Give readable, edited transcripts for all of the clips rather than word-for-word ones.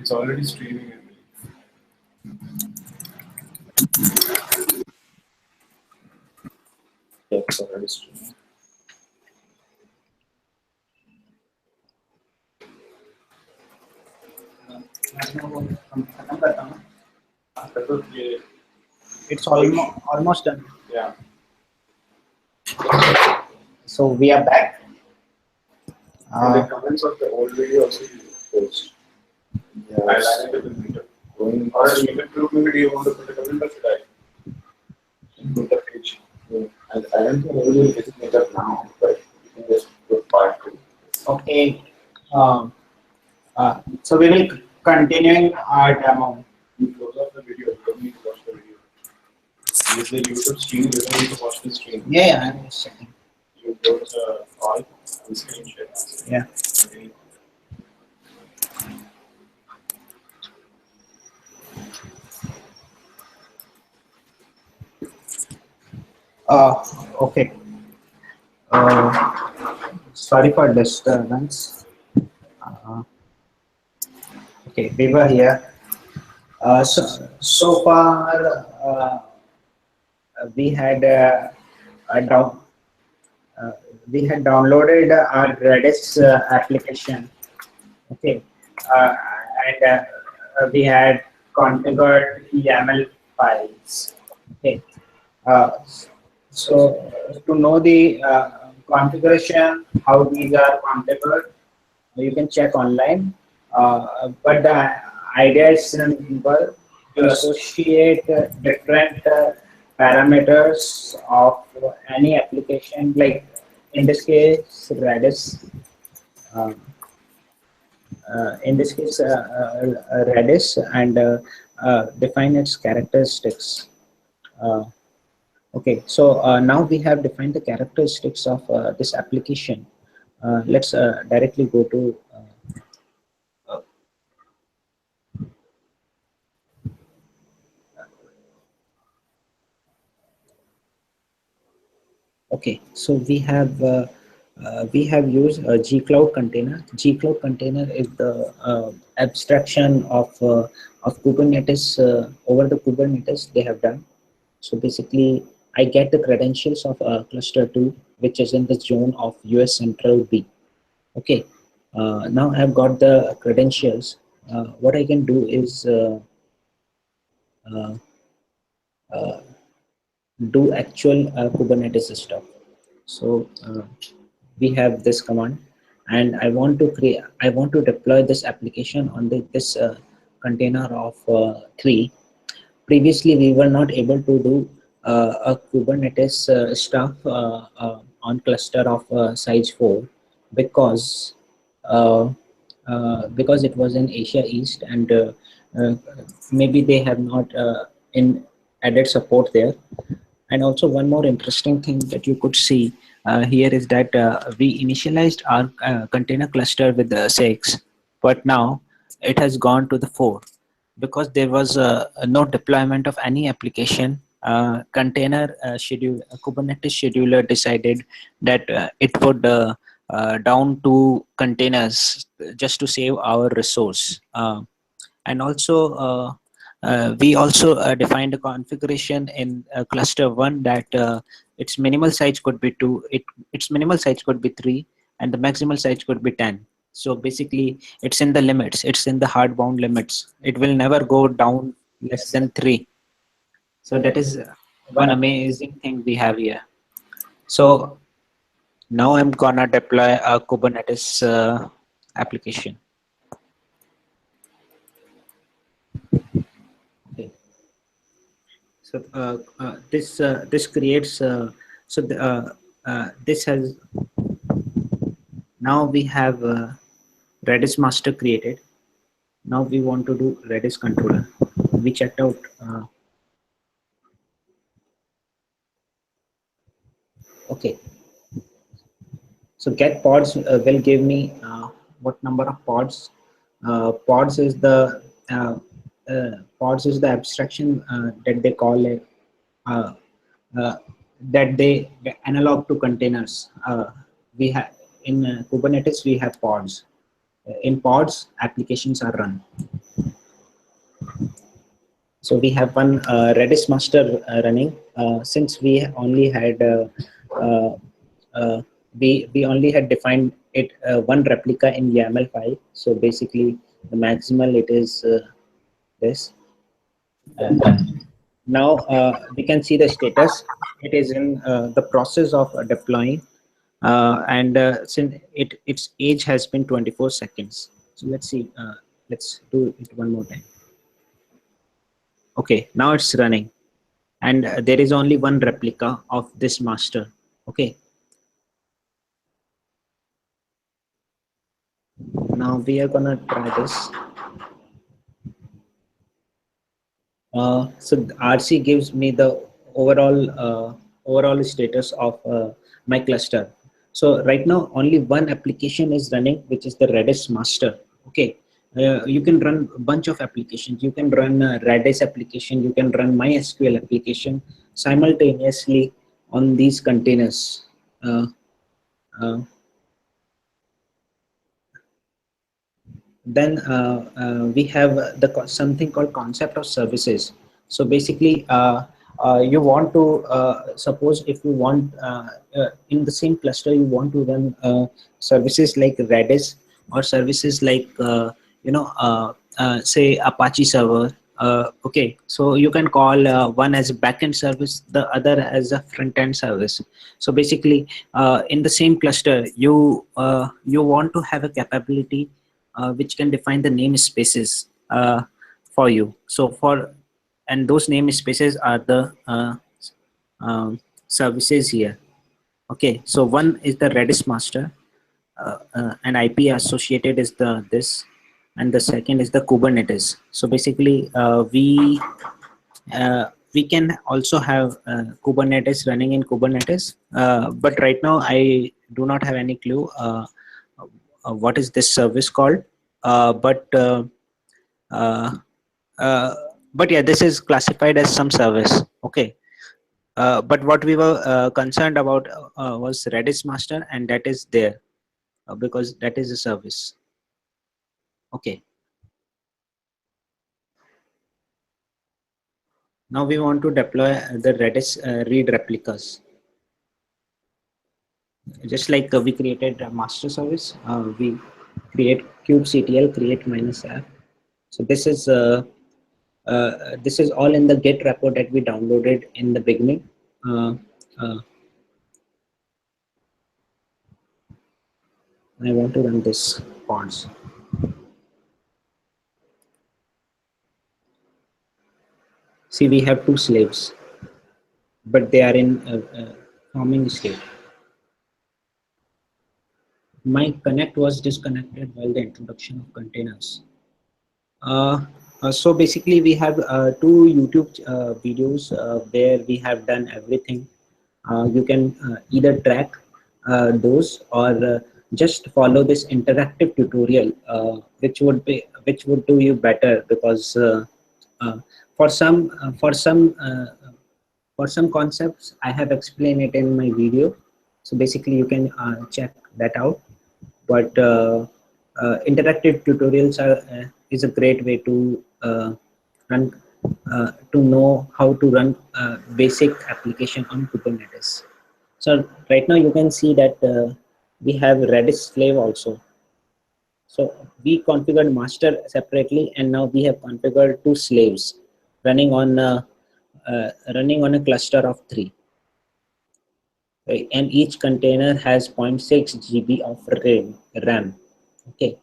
It's already streaming, I believe. Yeah, it's already streaming. It's almost done. Yeah. So we are back. And the comments of the old video also you post. Yeah, I'll add it in the meetup. Or a meetup group, maybe do you want to put a comment or should I? Put the page. Yeah. I don't think I will visit meetup now, but you can just put part 2. Okay. So we will continuing our demo. You close off the video, you don't need to watch the video. Use the YouTube stream, you don't need to watch the stream. Yeah, I'm just checking. You go to the call and screen share. Yeah. Okay. Okay. Sorry for disturbance. Okay, we were here. So far, we had we had downloaded our Redis application. Okay, uh, and we had configured YAML files. Okay, uh, so to know the configuration, how these are configured, you can check online. But the idea is simple: to associate different parameters of any application, like in this case Redis. Uh, in this case, Redis, and define its characteristics. Uh, okay, so now we have defined the characteristics of this application. Let's directly go to okay, so we have used a G-Cloud container. G-Cloud container is the abstraction of Kubernetes over the Kubernetes they have done. So basically, I get the credentials of cluster 2, which is in the zone of US Central B. Okay, now I've got the credentials. What I can do is uh, uh, do actual Kubernetes stuff. So we have this command, and I want to deploy this application on this container of 3. Previously, we were not able to do a Kubernetes stuff on cluster of size 4 because it was in Asia East, and uh, maybe they have not in added support there. And also one more interesting thing that you could see here is that we initialized our container cluster with the 6, but now it has gone to the 4 because there was no deployment of any application. Container schedule Kubernetes scheduler decided that it would down to containers just to save our resource. And also we also defined a configuration in cluster 1 that its minimal size could be 2, its minimal size could be 3, and the maximal size could be 10. So basically, it's in the limits, it's in the hard bound limits. It will never go down less than 3. So that is one amazing thing we have here. So now I'm gonna deploy a Kubernetes application. Okay. So this creates this has now we have Redis master created. Now we want to do Redis controller. We checked out okay. So get pods will give me what number of pods. Pods is the abstraction that they call it uh, uh, that they analog to containers. We have in Kubernetes we have pods. In pods, applications are run. So we have one Redis master running. Since we only had uh, uh, we only had defined it one replica in YAML file. So basically, the maximal it is this. Now we can see the status. It is in the process of deploying, and since its age has been 24 seconds. So let's see. Let's do it one more time. Okay, now it's running, and there is only one replica of this master. Okay, now we are gonna try this. So RC gives me the overall status of my cluster. So right now only one application is running, which is the Redis master. Okay, you can run a bunch of applications. You can run a Redis application. You can run MySQL application simultaneously on these containers. Uh, uh, then we have something called concept of services. So basically you want to suppose if you want in the same cluster you want to run services like Redis or services like say Apache server. Okay, so you can call one as a backend service, the other as a front end service. So basically in the same cluster you want to have a capability which can define the namespaces for you. So and those namespaces are the services here. Okay, so one is the Redis master, and IP associated is the this, and the second is the Kubernetes. So basically, we can also have Kubernetes running in Kubernetes, but right now I do not have any clue what is this service called. But uh, uh, but yeah, this is classified as some service. Okay, but what we were concerned about was Redis master, and that is there because that is a service. Okay, now we want to deploy the Redis Reid replicas. Just like we created a master service, we create kubectl create minus app. So this is all in the Git repo that we downloaded in the beginning. Uh, uh, I want to run this pods. See, we have two slaves, but they are in forming state. My connect was disconnected while the introduction of containers. So basically, we have two YouTube videos where we have done everything. You can either track those or just follow this interactive tutorial, which would do you better because uh, for some uh, for some uh, for some concepts I have explained it in my video. So basically, you can check that out. But interactive tutorials is a great way to run to know how to run basic application on Kubernetes. So right now you can see that we have Redis slave also. So we configured master separately, and now we have configured two slaves running on a cluster of 3. Right? And each container has 0.6 GB of RAM. Okay,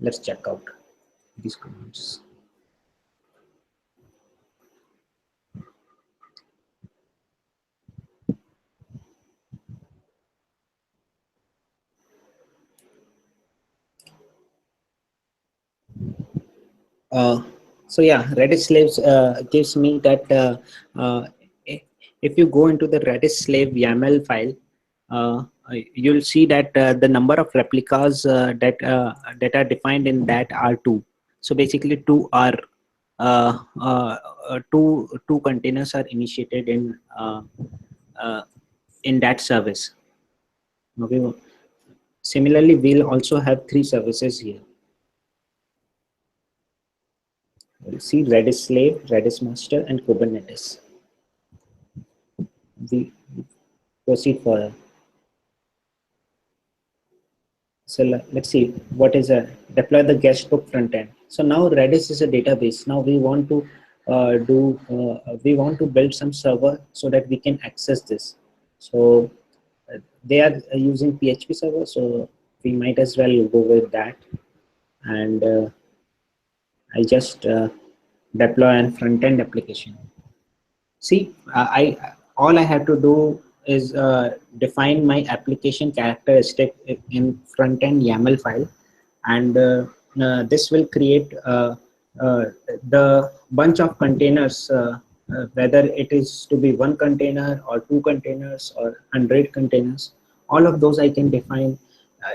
let's check out these commands. Uh, so yeah, Redis slaves gives me that uh, if you go into the Redis slave YAML file, you'll see that the number of replicas that are defined in that are 2. So basically, two containers are initiated uh, in that service. Okay. Similarly, we'll also have 3 services here. We'll see Redis slave, Redis master, and Kubernetes. We proceed further. So let's see what is a deploy the guestbook front end. So now Redis is a database. Now we want to we want to build some server so that we can access this. So they are using PHP server, so we might as well go with that. And I just deploy an front end application. See, I all I have to do is define my application characteristic in front end YAML file, and this will create the bunch of containers, whether it is to be one container or two containers or 100 containers. All of those I can define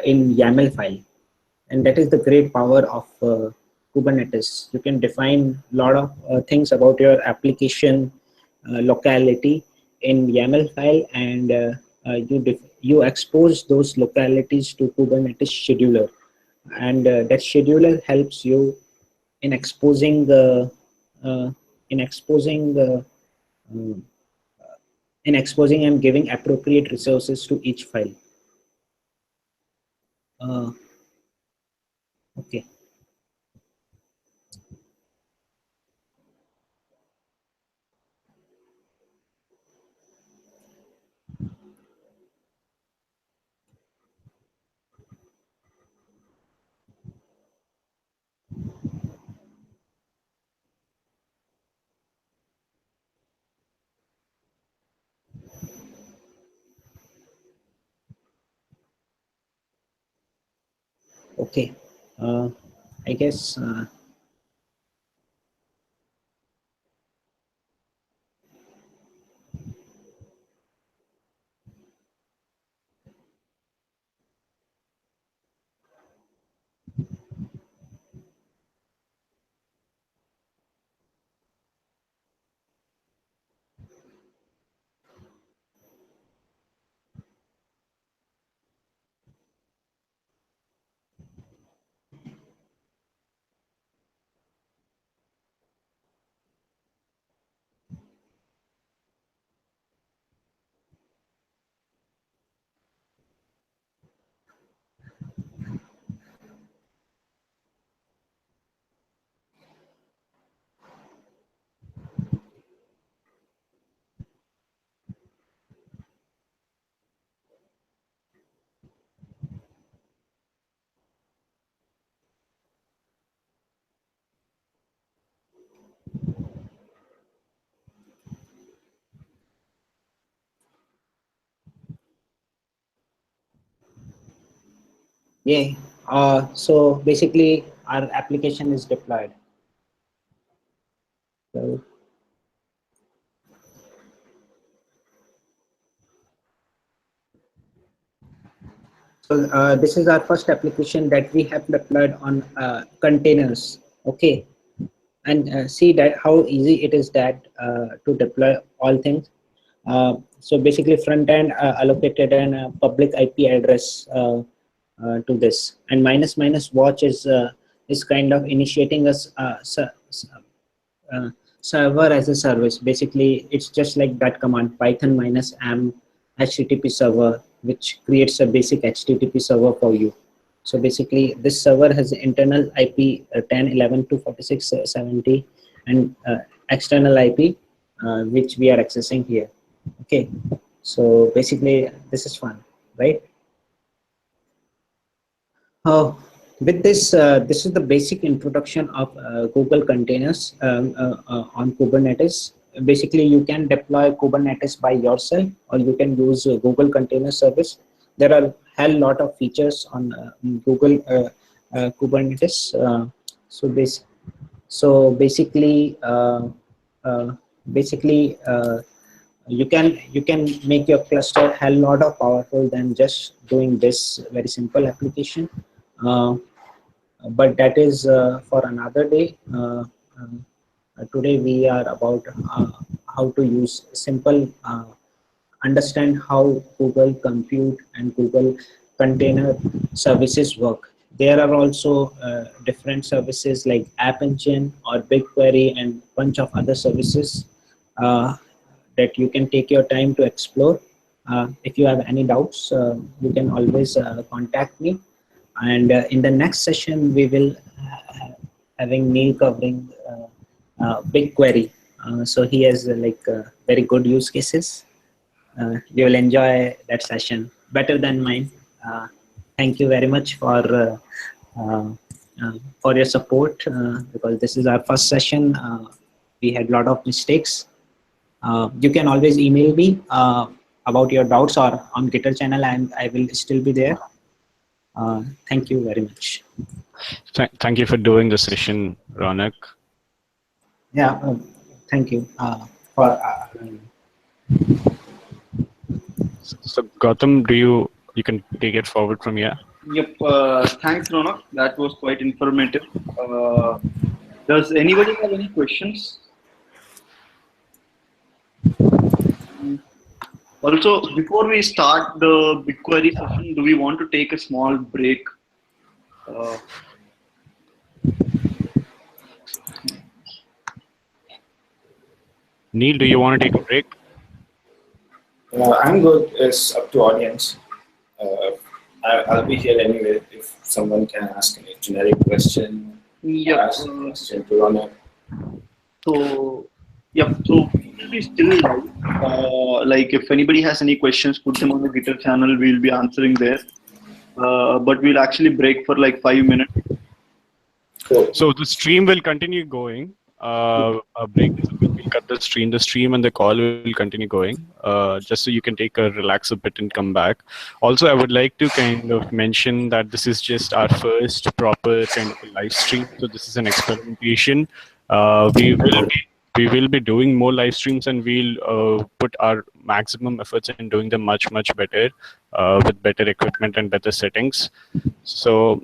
in YAML file, and that is the great power of Kubernetes. You can define a lot of things about your application locality in YAML file, and you expose those localities to Kubernetes scheduler, and that scheduler helps you in exposing the uh, in exposing the um, in exposing and giving appropriate resources to each file. Uh, okay. Okay. Uh, I guess yeah. So basically, our application is deployed. So, this is our first application that we have deployed on containers. Okay, and see that how easy it is that to deploy all things. So basically, front end allocated an public IP address to this, and minus minus watch is kind of initiating us uh, server as a service. Basically, it's just like that command python minus am http server, which creates a basic http server for you. So basically, this server has internal IP 10, 11 to 46, 70, and external IP, which we are accessing here. Okay, so basically, this is fun, right? With this, this is the basic introduction of Google containers on Kubernetes. Basically, you can deploy Kubernetes by yourself, or you can use Google Container Service. There are hell lot of features on Google Kubernetes. So bas so basically, uh, basically, you can make your cluster hell lot of powerful than just doing this very simple application. Uh, but that is for another day. Today we are about how to use simple, understand how Google Compute and Google Container Services work. There are also different services like App Engine or BigQuery and bunch of other services uh, that you can take your time to explore. If you have any doubts, you can always contact me. And in the next session, we will having Neil covering BigQuery. So he has very good use cases. You will enjoy that session better than mine. Uh, Thank you very much uh, for your support because this is our first session. We had a lot of mistakes. You can always email me about your doubts or on Gitter channel, and I will still be there. Thank you very much. Thank you for doing the session, Ronak. Yeah, thank you for. So Gautam, you can take it forward from here? Yep. Thanks, Ronak. That was quite informative. Does anybody have any questions? Also, before we start the BigQuery session, do we want to take a small break? Uh, Neil, do you want to take a break? I'm good. It's up to audience. I'll be here anyway if someone can ask any generic question. yep. Ask a question to Ronak. So, yep. So we will be still live. Like if anybody has any questions, put them on the Gitter channel. We'll be answering there. But we'll actually break for like 5 minutes. Cool. So the stream will continue going. A break is we'll cut the stream. The stream and the call will continue going. Just so you can take a relax a bit and come back. Also, I would like to kind of mention that this is just our first proper kind of a live stream. So this is an experimentation. We will be doing more live streams, and we'll put our maximum efforts in doing them much better with better equipment and better settings. So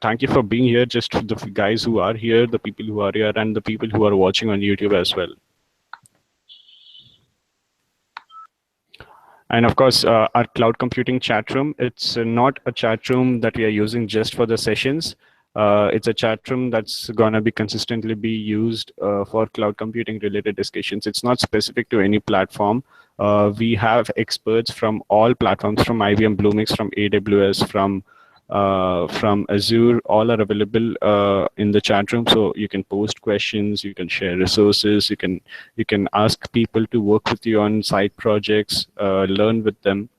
thank you for being here, just the guys who are here, the people who are here, and the people who are watching on YouTube as well. And of course, our cloud computing chat room, it's not a chat room that we are using just for the sessions. It's a chat room that's going to be consistently be used for cloud computing related discussions. It's not specific to any platform. We have experts from all platforms, from IBM Bluemix, from AWS, from Azure. All are available in the chat room. So you can post questions, you can share resources, you can ask people to work with you on side projects, learn with them.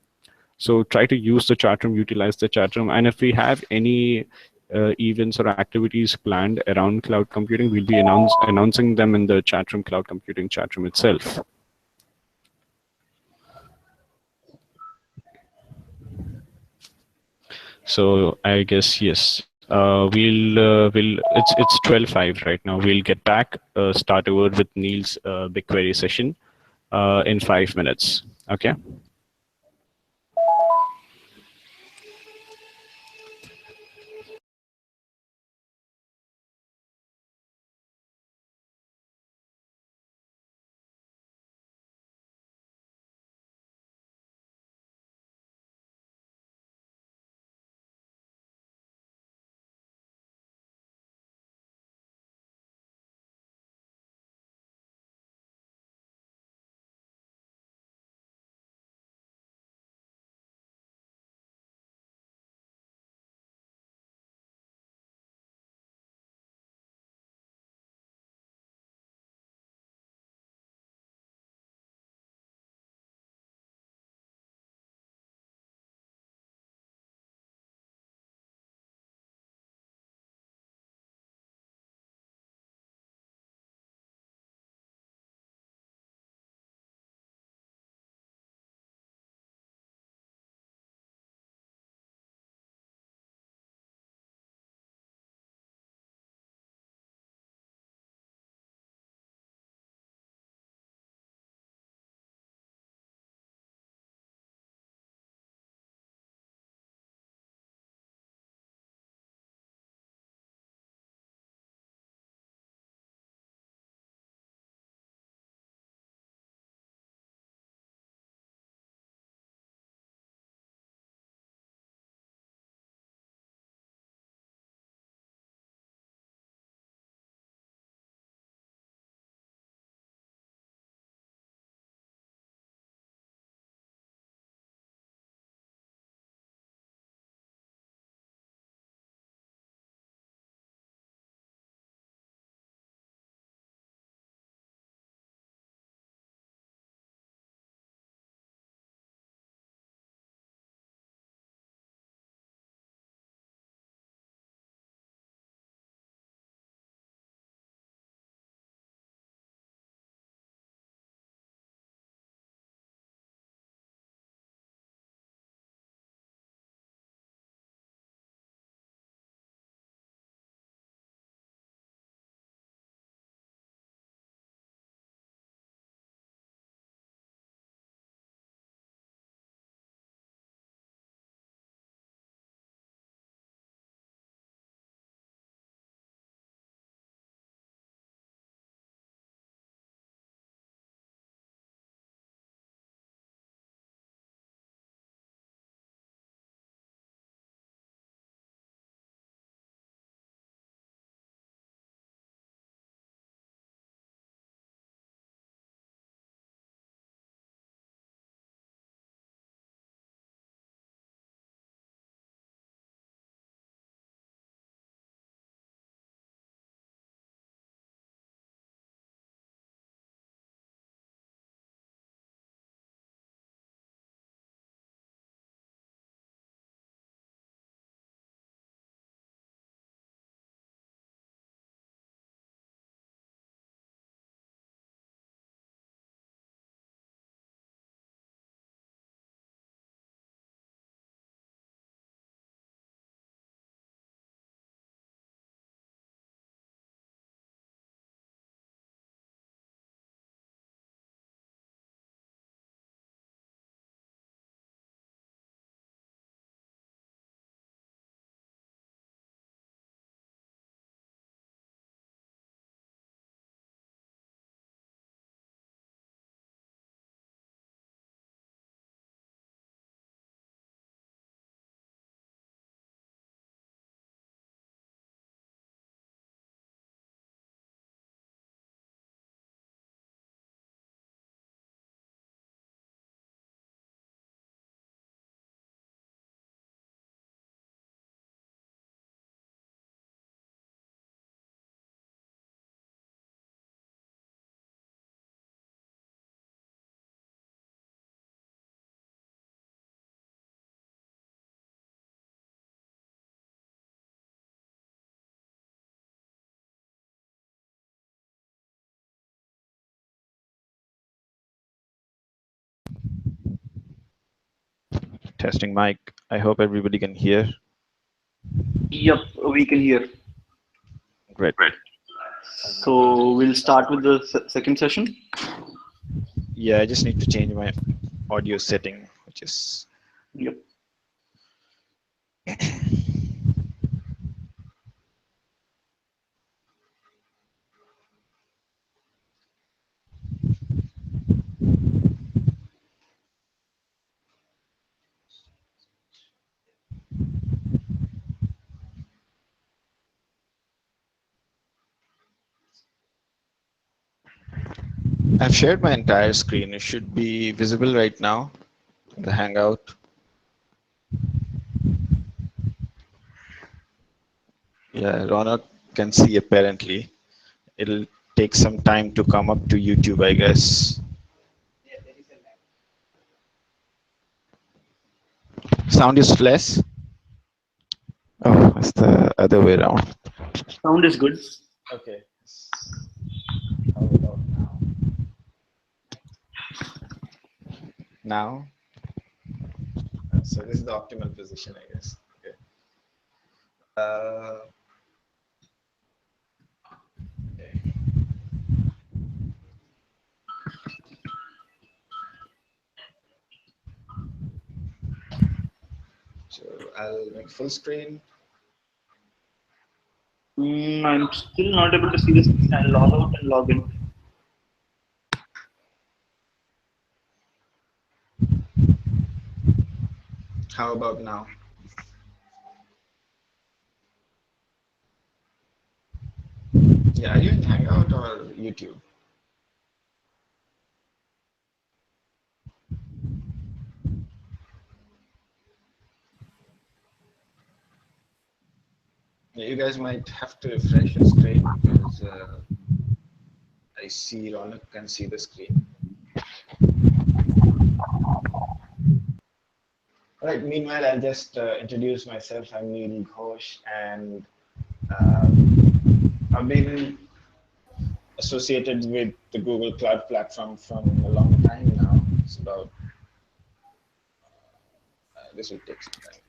So try to use the chat room, utilize the chat room. And if we have any events or activities planned around cloud computing, we'll be announcing them in the chat room, cloud computing chat room itself. So I guess yes, it's 12:05 right now. We'll get back, start over with Neil's BigQuery session in 5 minutes. Okay. Testing mic. I hope everybody can hear. Yep, we can hear. Great. So we'll start with the second session. Yeah, I just need to change my audio setting, which is. Yep. I've shared my entire screen. It should be visible right now in the Hangout. Yeah, Ronak can see apparently. It'll take some time to come up to YouTube, I guess. Sound is less? Oh, it's the other way around. Sound is good. Okay. How about now? Now? So this is the optimal position, I guess. Okay. Okay. So I'll make full screen. I'm still not able to see the screen. I'll log out and log in. How about now? Yeah, are you in Hangout or YouTube? Yeah, you guys might have to refresh your screen because I see Ronak can see the screen. All right, meanwhile, I'll just introduce myself. I'm Neil Ghosh, and I've been associated with the Google Cloud Platform from a long time now. It's about, this will take some time.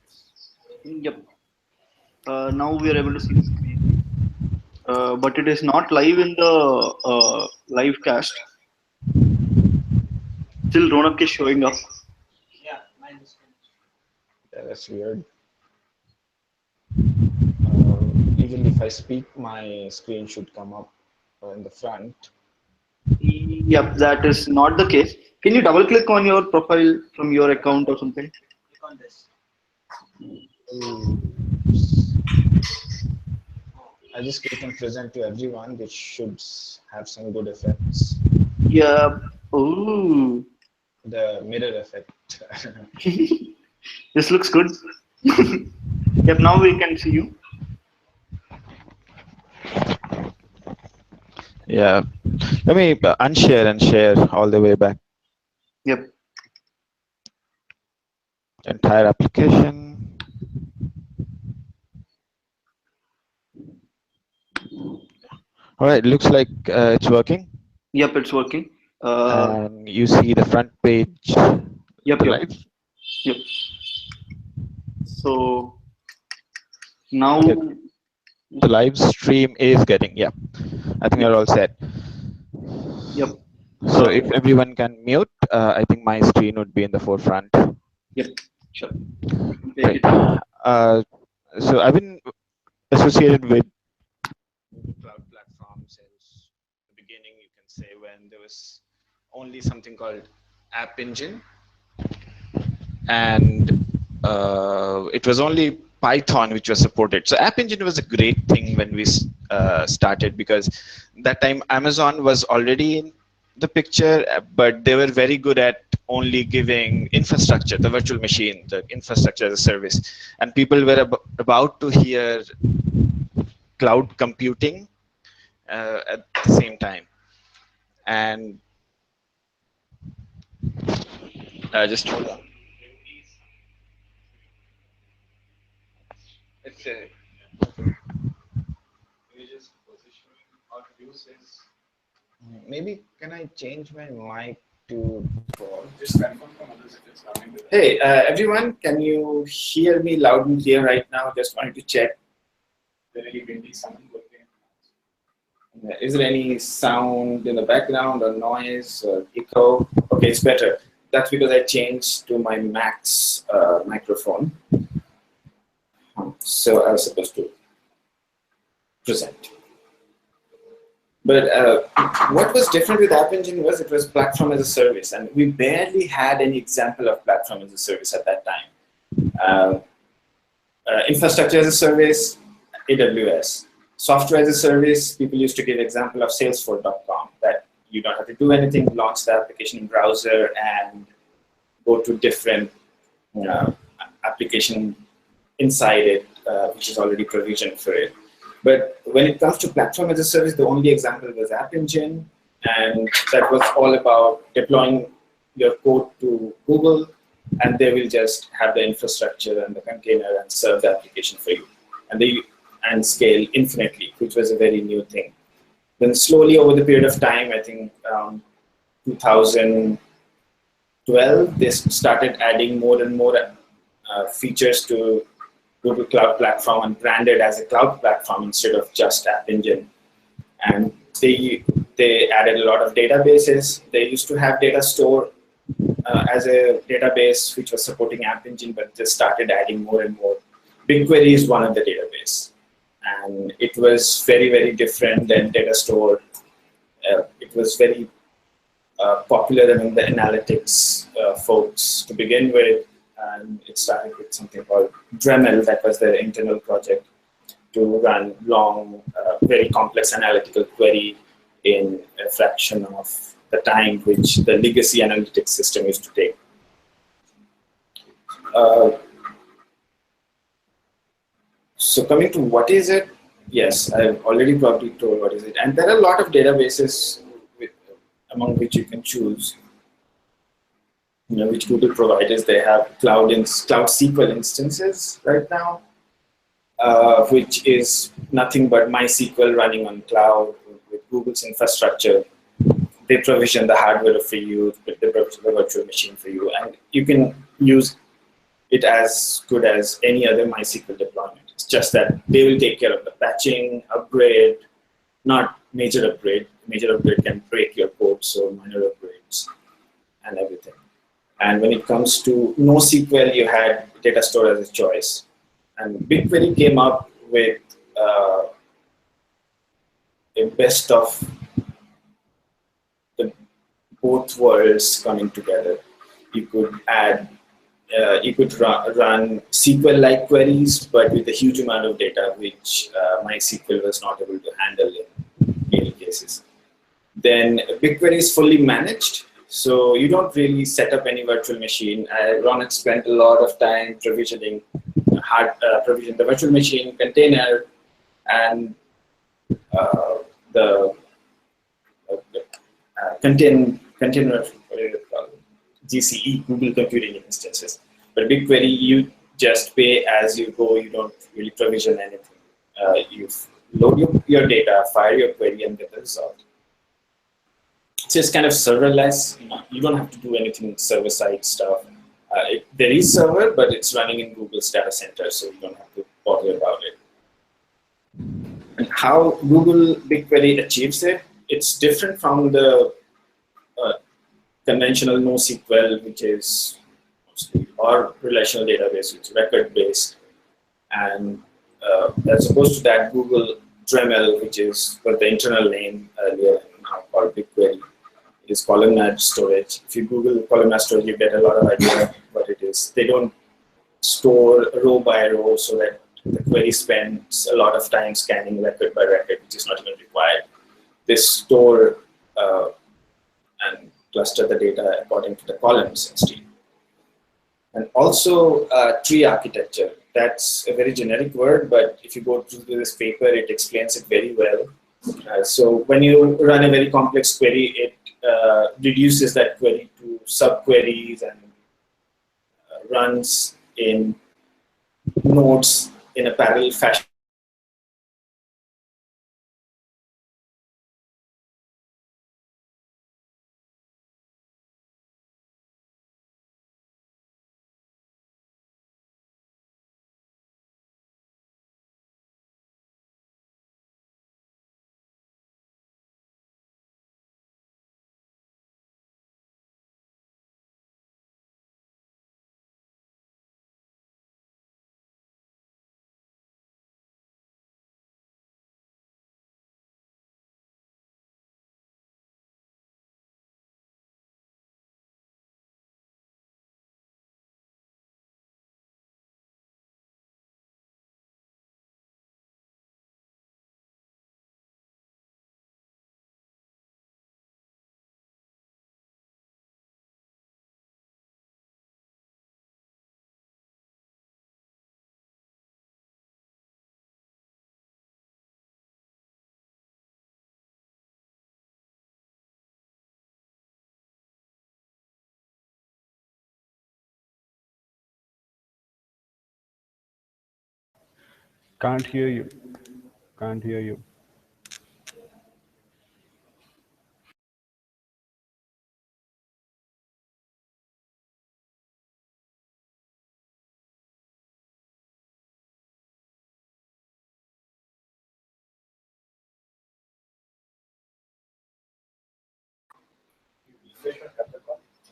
Yep. Now we are able to see the screen. But it is not live in the live cast. Still Ronak is showing up. Yeah, mine is Yeah, that's weird. Even if I speak, my screen should come up in the front. Yep, that is not the case. Can you double click on your profile from your account or something? click on this. I just click on present to everyone, which should have some good effects. Yeah. Ooh. The mirror effect. This looks good. Yep, now we can see you. Yeah. Let me unshare and share all the way back. Yep. Entire application. All right, looks like it's working. Yep, it's working. And you see the front page. Yep, The yep. live. Yep. So now Yeah, the live stream is getting. Yeah, I think yep. we're all set. Yep. So if everyone can mute, I think my screen would be in the forefront. Yep. Sure. Right. Take it. So I've been associated with Google Cloud Platform since the beginning, you can say, when there was only something called App Engine. And it was only Python which was supported. So App Engine was a great thing when we started, because that time Amazon was already in the picture, but they were very good at only giving infrastructure, the virtual machine, the infrastructure as a service. And people were about to hear cloud computing at the same time. And just hold on. It's a maybe can I change my mic Just confirm from others if it's coming. Hey, everyone, can you hear me loud and clear right now? Just wanted to check. Is there any windy sound working? Is there any sound in the background or noise or echo? Okay, it's better. That's because I changed to my Mac's microphone. So I was supposed to present. But what was different with App Engine was it was platform as a service, and we barely had any example of platform as a service at that time. Infrastructure as a service, AWS. Software as a service, people used to give example of Salesforce.com, that you don't have to do anything, launch the application in browser and go to different application inside it, which is already provisioned for it. But when it comes to platform as a service, the only example was App Engine, and that was all about deploying your code to Google, and they will just have the infrastructure and the container and serve the application for you. And scale infinitely, which was a very new thing. Then slowly over the period of time, I think 2012, they started adding more and more features to Google Cloud Platform and branded as a cloud platform instead of just App Engine. And they added a lot of databases. They used to have data store as a database which was supporting App Engine, but they started adding more and more. BigQuery is one of the database. And it was very, very different than data store. It was very popular among the analytics folks to begin with. And it started with something called Dremel, that was their internal project to run long, very complex analytical query in a fraction of the time which the legacy analytics system used to take. So coming to what is it? Yes, I've already probably told what is it. And there are a lot of databases among which you can choose. Which Google providers. They have Cloud SQL instances right now, which is nothing but MySQL running on cloud with Google's infrastructure. They provision the hardware for you, they provision the virtual machine for you, and you can use it as good as any other MySQL deployment. It's just that they will take care of the patching, upgrade, not major upgrade. Major upgrade can break your code, so minor upgrades and everything. And when it comes to NoSQL, you had data store as a choice. And BigQuery came up with a best of the both worlds coming together. You could add, you could run SQL-like queries, but with a huge amount of data, which MySQL was not able to handle in many cases. Then BigQuery is fully managed. So you don't really set up any virtual machine. Ronak spent a lot of time provisioning provision the virtual machine container and the container GCE, Google Computing Instances. But BigQuery, you just pay as you go. You don't really provision anything. You load your data, fire your query, and get the result. So it's kind of serverless. You don't have to do anything server-side stuff. There is server, but it's running in Google's data center, so you don't have to bother about it. And how Google BigQuery achieves it, it's different from the conventional NoSQL, which is mostly, or relational database, which is record-based. And as opposed to that, Google Dremel, which is the internal name earlier, now called BigQuery, is columnar storage. If you Google columnar storage, you get a lot of idea what it is. They don't store row by row so that the query spends a lot of time scanning record by record, which is not even required. They store and cluster the data according to the columns instead. And also tree architecture. That's a very generic word, but if you go through this paper, it explains it very well. So when you run a very complex query, it reduces that query to subqueries and runs in nodes in a parallel fashion. Can't hear you. Can't hear you.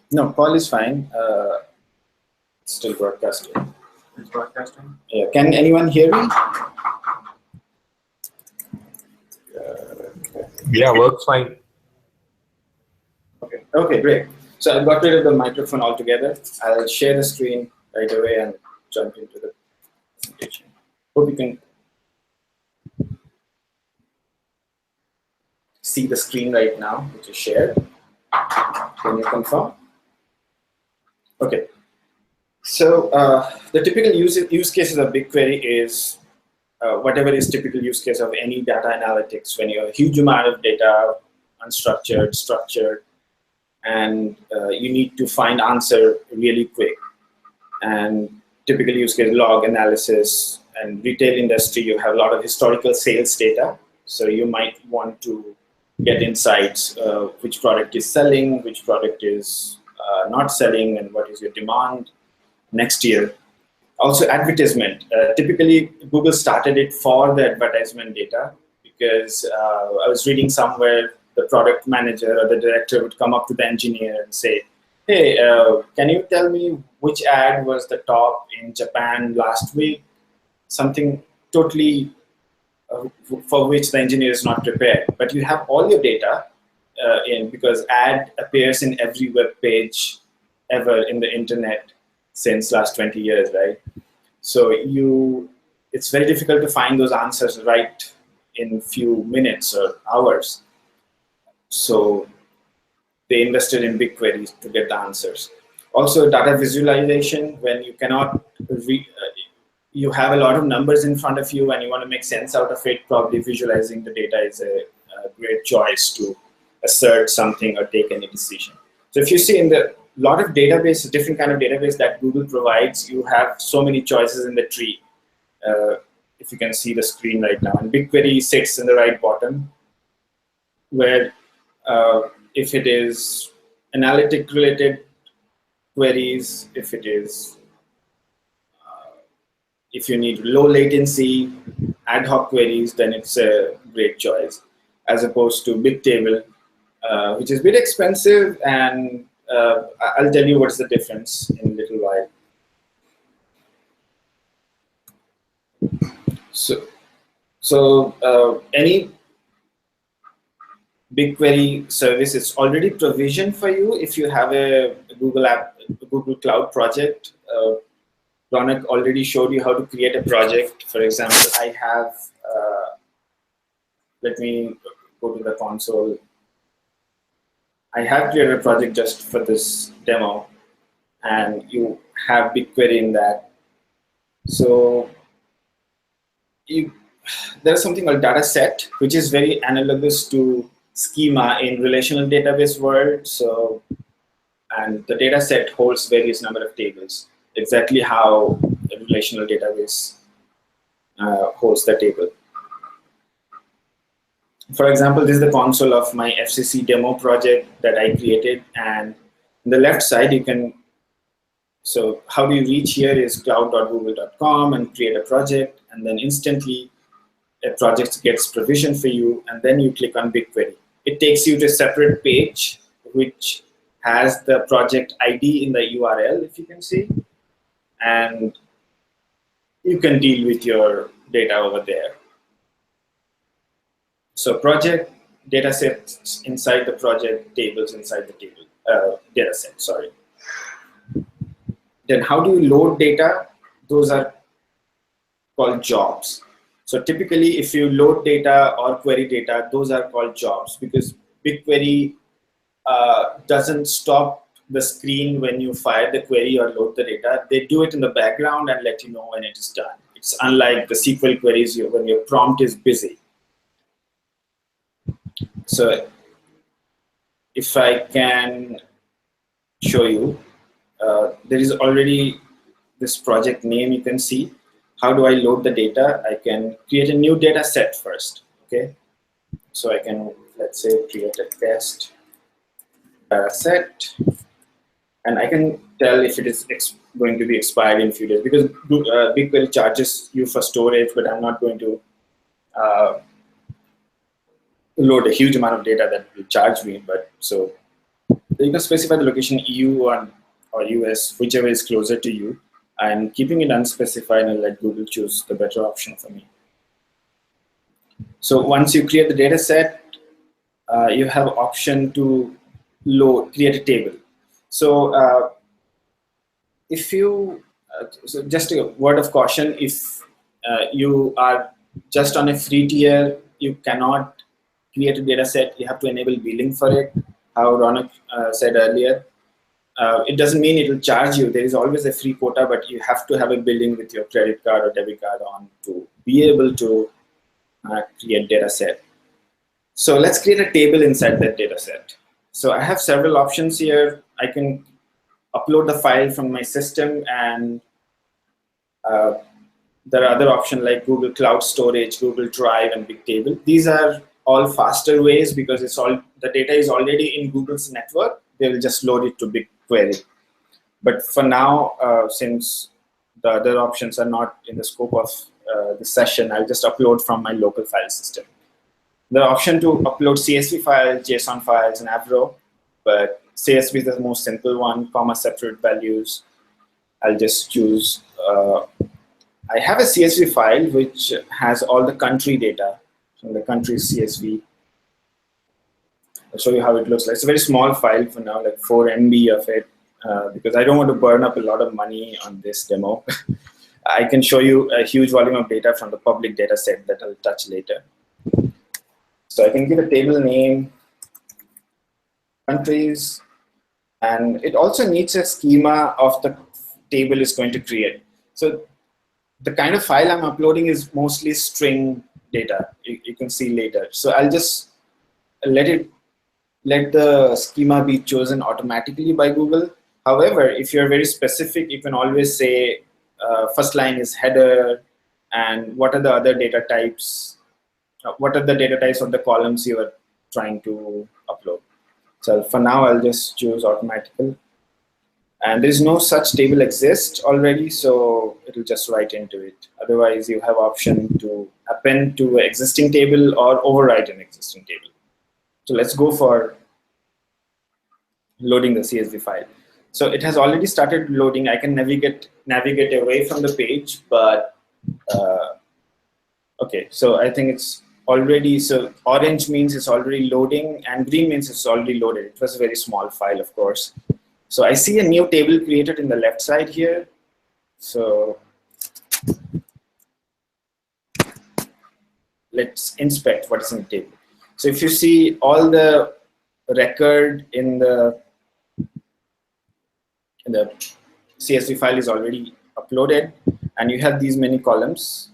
No, call is fine. It's still broadcasting. It's broadcasting. Yeah. Can anyone hear me? Yeah, works fine. Okay. Okay, great. So I've got rid of the microphone altogether. I'll share the screen right away and jump into the presentation. Hope you can see the screen right now, which is shared. Can you confirm? Okay. So the typical use cases of BigQuery is whatever is typical use case of any data analytics. When you have a huge amount of data, unstructured, structured, and you need to find answer really quick. And typical use case log analysis, and retail industry, you have a lot of historical sales data. So you might want to get insights, which product is selling, which product is not selling, and what is your demand next year. Also advertisement. Typically, Google started it for the advertisement data because I was reading somewhere the product manager or the director would come up to the engineer and say, hey, can you tell me which ad was the top in Japan last week? Something totally for which the engineer is not prepared. But you have all your data in, because ad appears in every web page ever in the internet since last 20 years, right? So it's very difficult to find those answers right in few minutes or hours. So they invested in BigQuery to get the answers. Also, data visualization, when you cannot you have a lot of numbers in front of you and you want to make sense out of it, probably visualizing the data is a great choice to assert something or take any decision. So if you see in the lot of database, different kind of database that Google provides, you have so many choices in the tree. If you can see the screen right now, and BigQuery sits in the right bottom, where if it is analytic related queries, if it is if you need low latency ad hoc queries, then it's a great choice, as opposed to Bigtable, which is a bit expensive, and I'll tell you what's the difference in a little while. So any BigQuery service is already provisioned for you if you have a Google Cloud project. Ronak already showed you how to create a project. For example, I have, let me go to the console. I have created a project just for this demo, and you have BigQuery in that. So there's something called data set, which is very analogous to schema in relational database world. So, and the data set holds various number of tables, exactly how a relational database holds the table. For example, this is the console of my FCC demo project that I created, and on the left side you can, so how do you reach here is cloud.google.com and create a project, and then instantly a project gets provisioned for you, and then you click on BigQuery. It takes you to a separate page which has the project ID in the URL, if you can see, and you can deal with your data over there. So project, data sets inside the project, tables inside the table, data set, sorry. Then how do you load data? Those are called jobs. So typically, if you load data or query data, those are called jobs, because BigQuery doesn't stop the screen when you fire the query or load the data. They do it in the background and let you know when it is done. It's unlike the SQL queries when your prompt is busy. So if I can show you, there is already this project name you can see. how do I load the data? I can create a new data set first. Okay, so I can, let's say, create a test data set, and I can tell if it is going to be expired in few days, because BigQuery charges you for storage, but I'm not going to load a huge amount of data that will charge me. But so you can specify the location EU or US, whichever is closer to you. I'm keeping it unspecified and let Google choose the better option for me. So once you create the data set, you have option to create a table. So if you, so just a word of caution, if you are just on a free tier, you cannot create a data set. You have to enable billing for it, how Ronak said earlier. It doesn't mean it will charge you. There is always a free quota, but you have to have a billing with your credit card or debit card on to be able to create data set. So let's create a table inside that data set. So I have several options here. I can upload the file from my system, and there are other options like Google Cloud Storage, Google Drive, and Bigtable. These are all faster ways because the data is already in Google's network. They will just load it to BigQuery. But for now, since the other options are not in the scope of the session, I'll just upload from my local file system. The option to upload CSV files, JSON files, and Avro, but CSV is the most simple one, comma separate values. I'll just choose, I have a CSV file which has all the country data from the country's CSV. I'll show you how it looks like. It's a very small file for now, like 4 MB of it, because I don't want to burn up a lot of money on this demo. I can show you a huge volume of data from the public data set that I'll touch later. So I can give a table name, countries, and it also needs a schema of the table is going to create. So the kind of file I'm uploading is mostly string data. You can see later. So I'll just let the schema be chosen automatically by Google. However, if you're very specific, you can always say first line is header, and what are the other data types? What are the data types of the columns you are trying to upload? So for now, I'll just choose automatical. And there's no such table exists already, so it'll just write into it. Otherwise, you have option to append to an existing table or overwrite an existing table. So let's go for loading the CSV file. So it has already started loading. I can navigate away from the page, but okay. So I think it's already, so orange means it's already loading, and green means it's already loaded. It was a very small file, of course. So I see a new table created in the left side here. So let's inspect what is in the table. So if you see, all the record in the CSV file is already uploaded, and you have these many columns.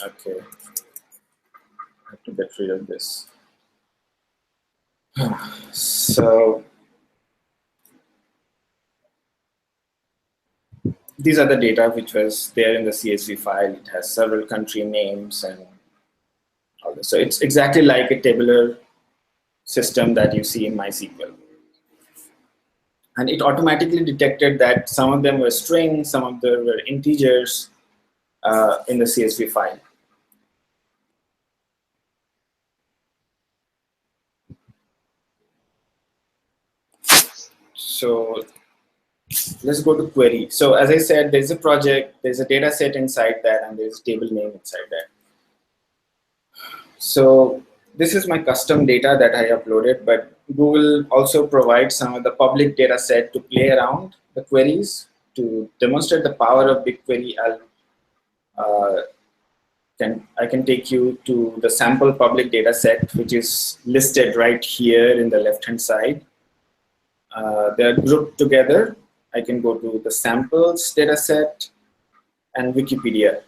Okay, I have to get rid of this. So these are the data which was there in the CSV file. It has several country names and all this. So it's exactly like a tabular system that you see in MySQL. And it automatically detected that some of them were strings, some of them were integers in the CSV file. So let's go to query. So as I said, there's a project, there's a data set inside that, and there's a table name inside that. So this is my custom data that I uploaded, but Google also provides some of the public data set to play around the queries. To demonstrate the power of BigQuery, I can take you to the sample public data set, which is listed right here in the left-hand side. They're grouped together. I can go to the samples data set and Wikipedia.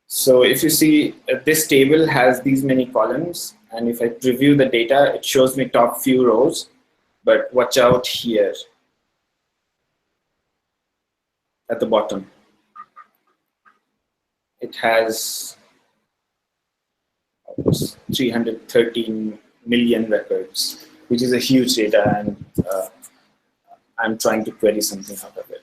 So if you see, this table has these many columns, and if I preview the data, it shows me top few rows, but watch out here at the bottom. it has almost 313 million records, which is a huge data, and I'm trying to query something out of it.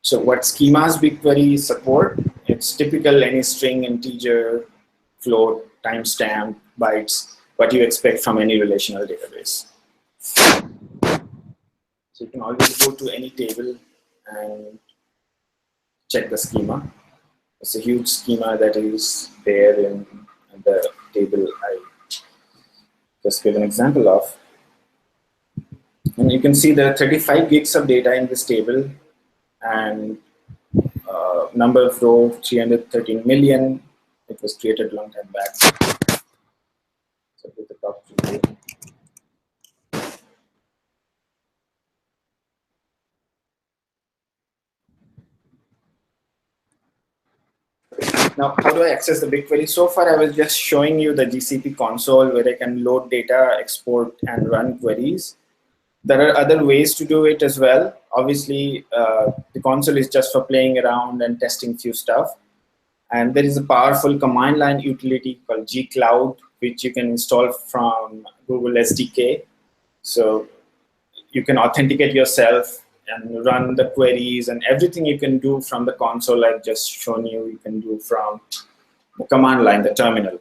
So what schemas BigQuery support? It's typical any string, integer, float, timestamp, bytes, what you expect from any relational database. So you can always go to any table and check the schema. It's a huge schema that is there in the table I just gave an example of. And you can see there are 35 gigs of data in this table, and number of row 313 million. It was created a long time back. So with the top view. Now, how do I access the BigQuery? So far, I was just showing you the GCP console where I can load data, export, and run queries. There are other ways to do it as well. Obviously, the console is just for playing around and testing few stuff. And there is a powerful command line utility called gcloud, which you can install from Google SDK. So you can authenticate yourself and run the queries, and everything you can do from the console I've just shown you, you can do from the command line, the terminal.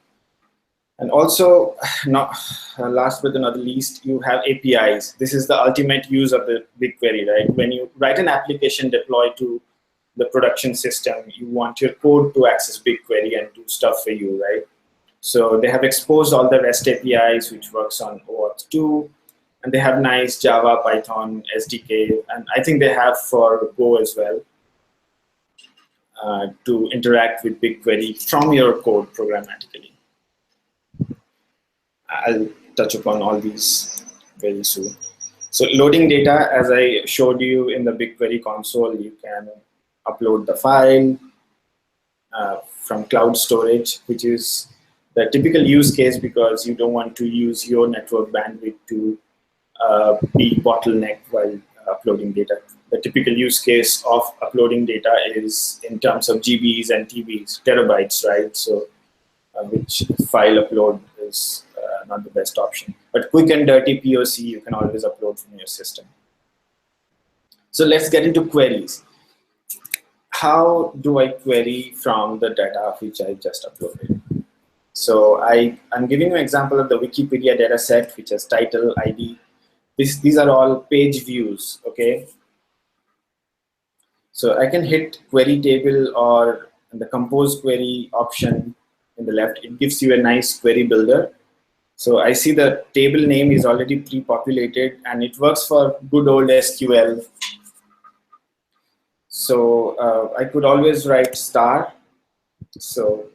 And also, last but not least, you have APIs. This is the ultimate use of the BigQuery, right? When you write an application deploy to the production system, you want your code to access BigQuery and do stuff for you, right? So they have exposed all the REST APIs, which works on OAuth 2, and they have nice Java, Python, SDK, and I think they have for Go as well to interact with BigQuery from your code programmatically. I'll touch upon all these very soon. So loading data, as I showed you in the BigQuery console, you can upload the file from cloud storage, which is the typical use case because you don't want to use your network bandwidth to be bottlenecked while uploading data. The typical use case of uploading data is in terms of GBs and TBs, terabytes, right? So which file upload is not the best option. But quick and dirty POC, you can always upload from your system. So let's get into queries. How do I query from the data which I just uploaded? So I'm giving you an example of the Wikipedia data set, which has title, ID. These are all page views, okay? So I can hit query table or the compose query option in the left. It gives you a nice query builder. So I see the table name is already pre-populated and it works for good old SQL. So I could always write star. So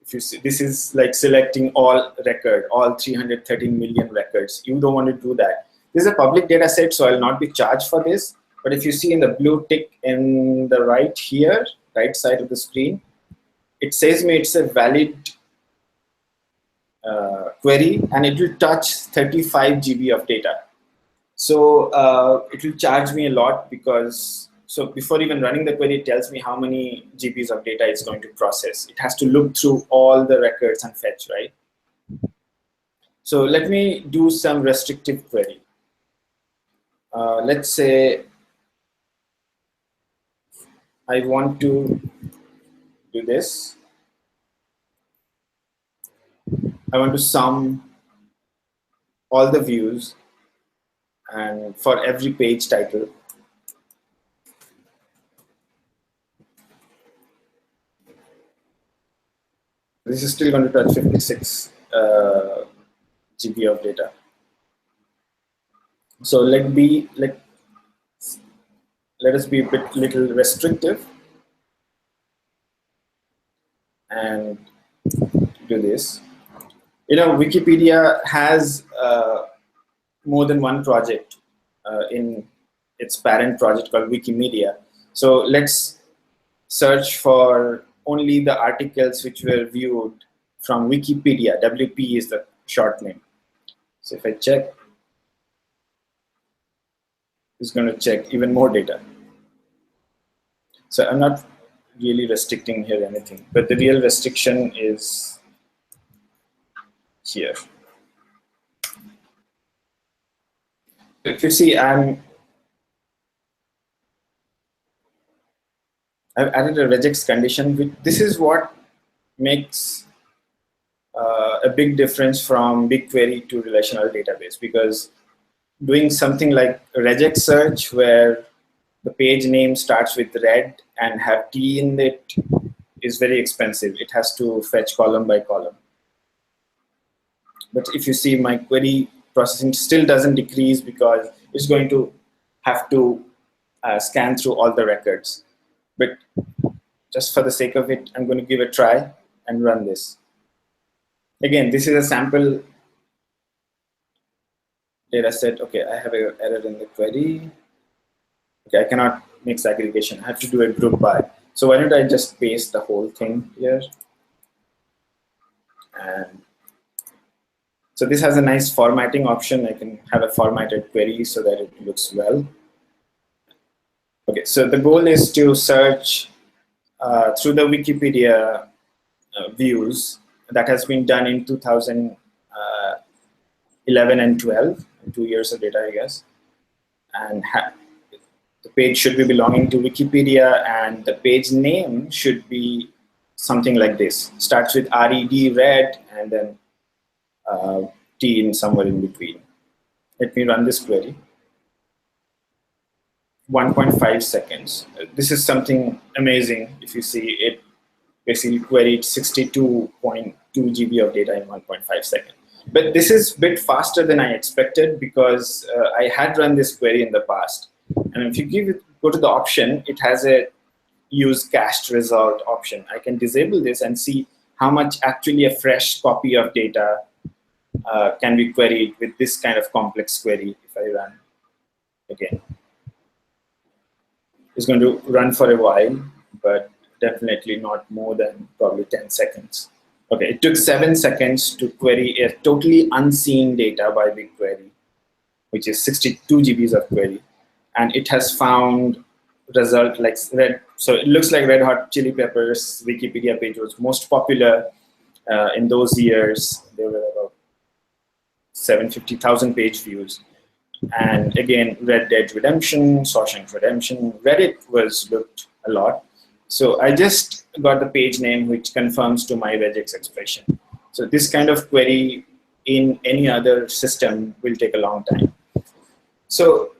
if you see, this is like selecting all record, all 313 million records. You don't want to do that. This is a public data set, so I'll not be charged for this. But if you see in the blue tick in the right here, right side of the screen, it says me it's a valid query and it will touch 35 GB of data. So it will charge me a lot because, so before even running the query, it tells me how many GBs of data it's going to process. It has to look through all the records and fetch, right? So let me do some restrictive query. Let's say I want to do this. I want to sum all the views and for every page title. This is still going to touch 56 GB of data. So let us be a little restrictive and do this. You know, Wikipedia has more than one project in its parent project called Wikimedia. So let's search for only the articles which were viewed from Wikipedia. WP is the short name. So if I check, is going to check even more data. So I'm not really restricting here anything, but the real restriction is here. If you see, I've added a regex condition. This is what makes a big difference from BigQuery to relational database, because doing something like a regex search where the page name starts with red and have T in it is very expensive. It has to fetch column by column. But if you see, my query processing still doesn't decrease because it's going to have to scan through all the records. But just for the sake of it, I'm going to give a try and run this. Again, this is a sample data set. Okay, I have an error in the query. Okay, I cannot make segregation. I have to do a group by. So why don't I just paste the whole thing here? And so this has a nice formatting option. I can have a formatted query so that it looks well. Okay, so the goal is to search through the Wikipedia views that has been done in 2011 and 12, 2 years of data, I guess. And the page should be belonging to Wikipedia, and the page name should be something like this. Starts with RED, red, and then T in somewhere in between. Let me run this query. 1.5 seconds. This is something amazing. If you see, it basically queried 62.2 GB of data in 1.5 seconds. But this is a bit faster than I expected because I had run this query in the past. And if you go to the option, it has a use cached result option. I can disable this and see how much actually a fresh copy of data can be queried with this kind of complex query if I run again. It's going to run for a while, but definitely not more than probably 10 seconds. Okay, it took 7 seconds to query a totally unseen data by BigQuery, which is 62 GBs of query. And it has found result like red. So it looks like Red Hot Chili Peppers Wikipedia page was most popular in those years. There were about 750,000 page views. And again, Red Dead Redemption, Shawshank Redemption, Reddit was looked a lot. So I just got the page name, which confirms to my regex expression. So this kind of query in any other system will take a long time. So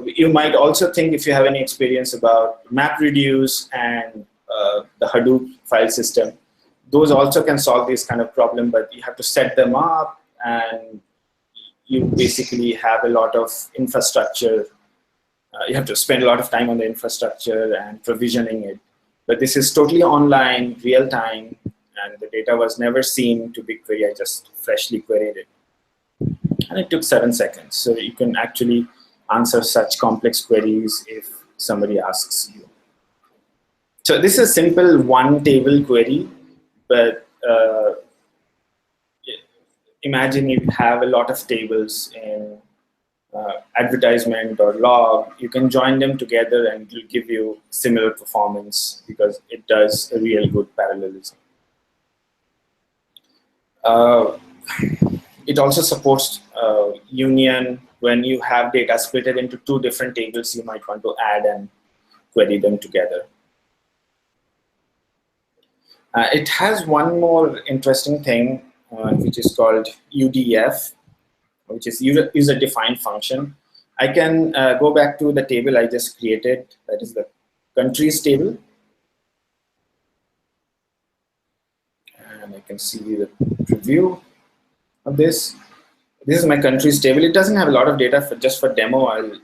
you might also think, if you have any experience about MapReduce and the Hadoop file system, those also can solve this kind of problem, but you have to set them up, and you basically have a lot of infrastructure. You have to spend a lot of time on the infrastructure and provisioning it. But this is totally online, real time, and the data was never seen to BigQuery. I just freshly queried it. And it took 7 seconds. So you can actually answer such complex queries if somebody asks you. So this is a simple one table query, but imagine you have a lot of tables in advertisement or log. You can join them together and it will give you similar performance because it does a real good parallelism. It also supports union. When you have data split into two different tables, you might want to add and query them together. It has one more interesting thing, which is called UDF, which is user-defined function. I can go back to the table I just created, that is the countries table. And I can see the preview of this. This is my countries table. It doesn't have a lot of data. Just for demo, I'll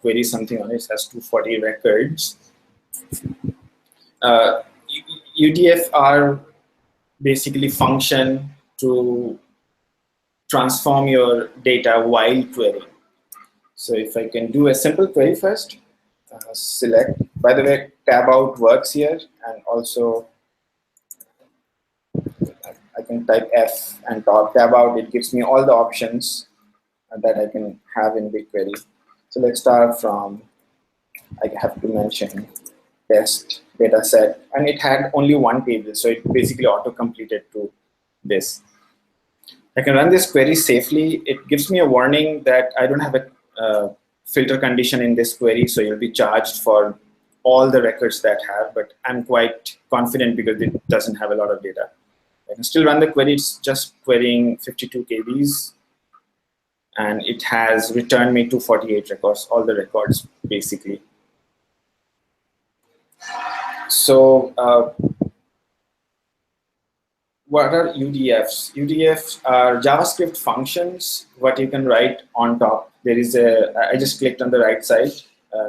query something on it. It has 240 records. UDF are basically function to transform your data while querying. So if I can do a simple query first, select. By the way, tab out works here, and also I can type F and tab out. It gives me all the options that I can have in BigQuery. So let's start from, I have to mention test data set, and it had only one table, so it basically auto-completed to this. I can run this query safely. It gives me a warning that I don't have a filter condition in this query, so you'll be charged for all the records that have, but I'm quite confident because it doesn't have a lot of data. I can still run the query. It's just querying 52 KBs, and it has returned me 248 records, all the records basically. So what are UDFs? UDFs are JavaScript functions, what you can write on top. There is I just clicked on the right side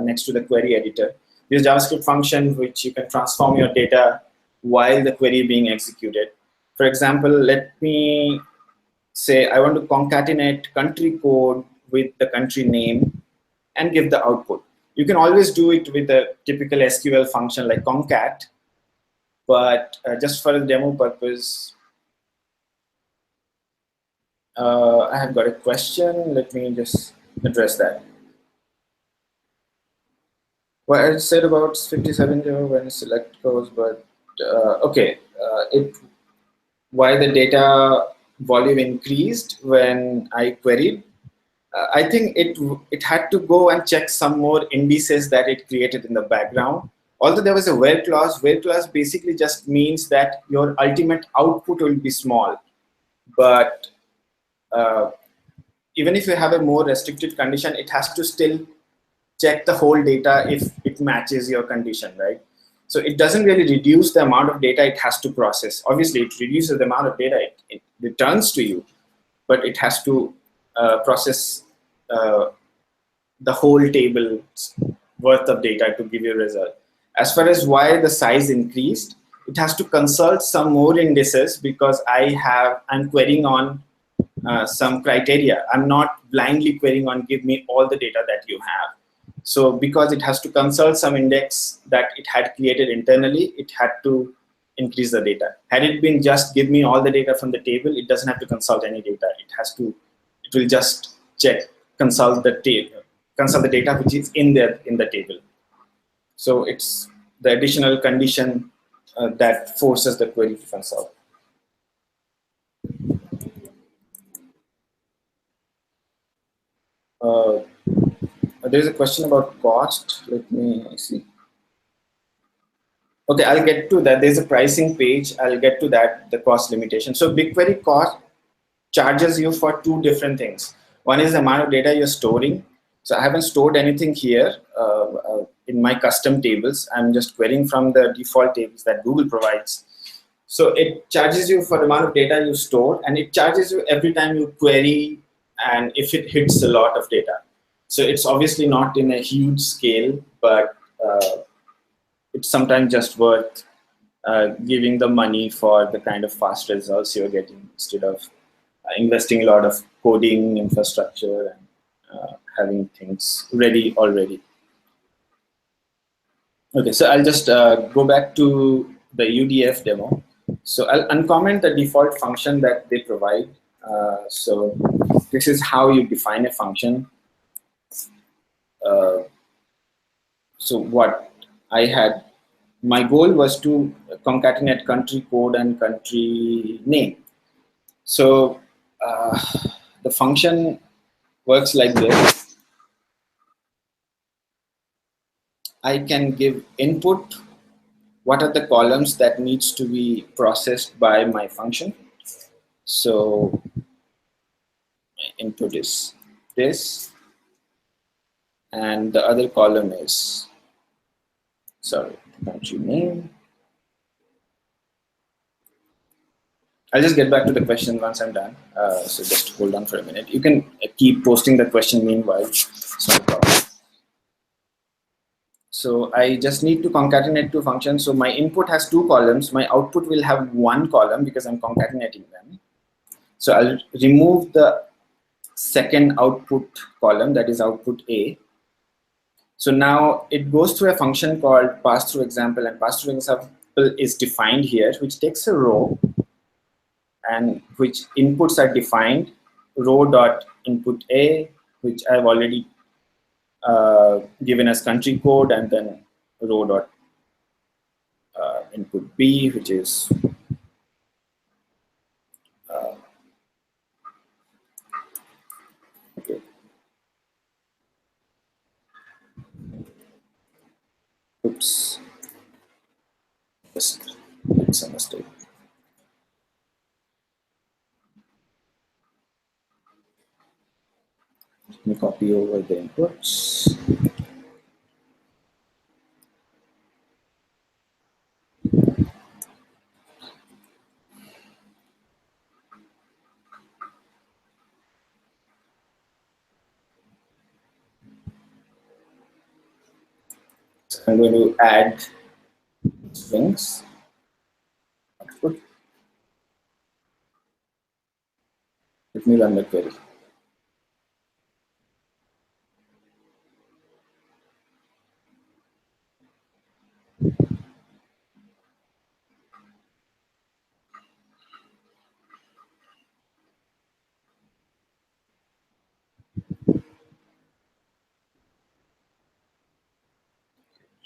next to the query editor. There's JavaScript function which you can transform your data while the query being executed. For example, let me say I want to concatenate country code with the country name and give the output. You can always do it with a typical SQL function like concat, but just for the demo purpose, I have got a question. Let me just address that. What I said about 57 when select goes, but okay, why the data volume increased when I queried. I think it had to go and check some more indices that it created in the background. Although there was a where clause basically just means that your ultimate output will be small. But even if you have a more restricted condition, it has to still check the whole data if it matches your condition, right? So it doesn't really reduce the amount of data it has to process. Obviously, it reduces the amount of data it returns to you, but it has to process the whole table worth of data to give you a result. As far as why the size increased, it has to consult some more indices because I'm querying on some criteria. I'm not blindly querying on give me all the data that you have. So because it has to consult some index that it had created internally, it had to increase the data. Had it been just give me all the data from the table, it doesn't have to consult any data. It will just consult the data which is in the table. So it's the additional condition that forces the query to consult. There's a question about cost. Let me see. Okay, I'll get to that. There's a pricing page. I'll get to that, the cost limitation. So BigQuery cost charges you for two different things. One is the amount of data you're storing. So I haven't stored anything here in my custom tables. I'm just querying from the default tables that Google provides. So it charges you for the amount of data you store, and it charges you every time you query and if it hits a lot of data. So it's obviously not in a huge scale, but it's sometimes just worth giving the money for the kind of fast results you're getting instead of investing a lot of coding infrastructure and having things ready already. Okay, so I'll just go back to the UDF demo. So I'll uncomment the default function that they provide. So this is how you define a function. So what I had, my goal was to concatenate country code and country name. So the function works like this. I can give input, what are the columns that needs to be processed by my function. So my input is this, and the other column is, sorry, country name. I'll just get back to the question once I'm done. So just hold on for a minute. You can keep posting the question meanwhile. It's not a problem. So I just need to concatenate two functions. So my input has two columns. My output will have one column because I'm concatenating them. So I'll remove the second output column, that is output A. So now it goes through a function called pass-through example, and pass-through example is defined here, which takes a row and which inputs are defined, row dot input A, which I've already given as country code, and then row dot input B, which is okay. Oops, just did some mistake. Let me copy over the inputs. So I'm going to add strings output. Let me run the query.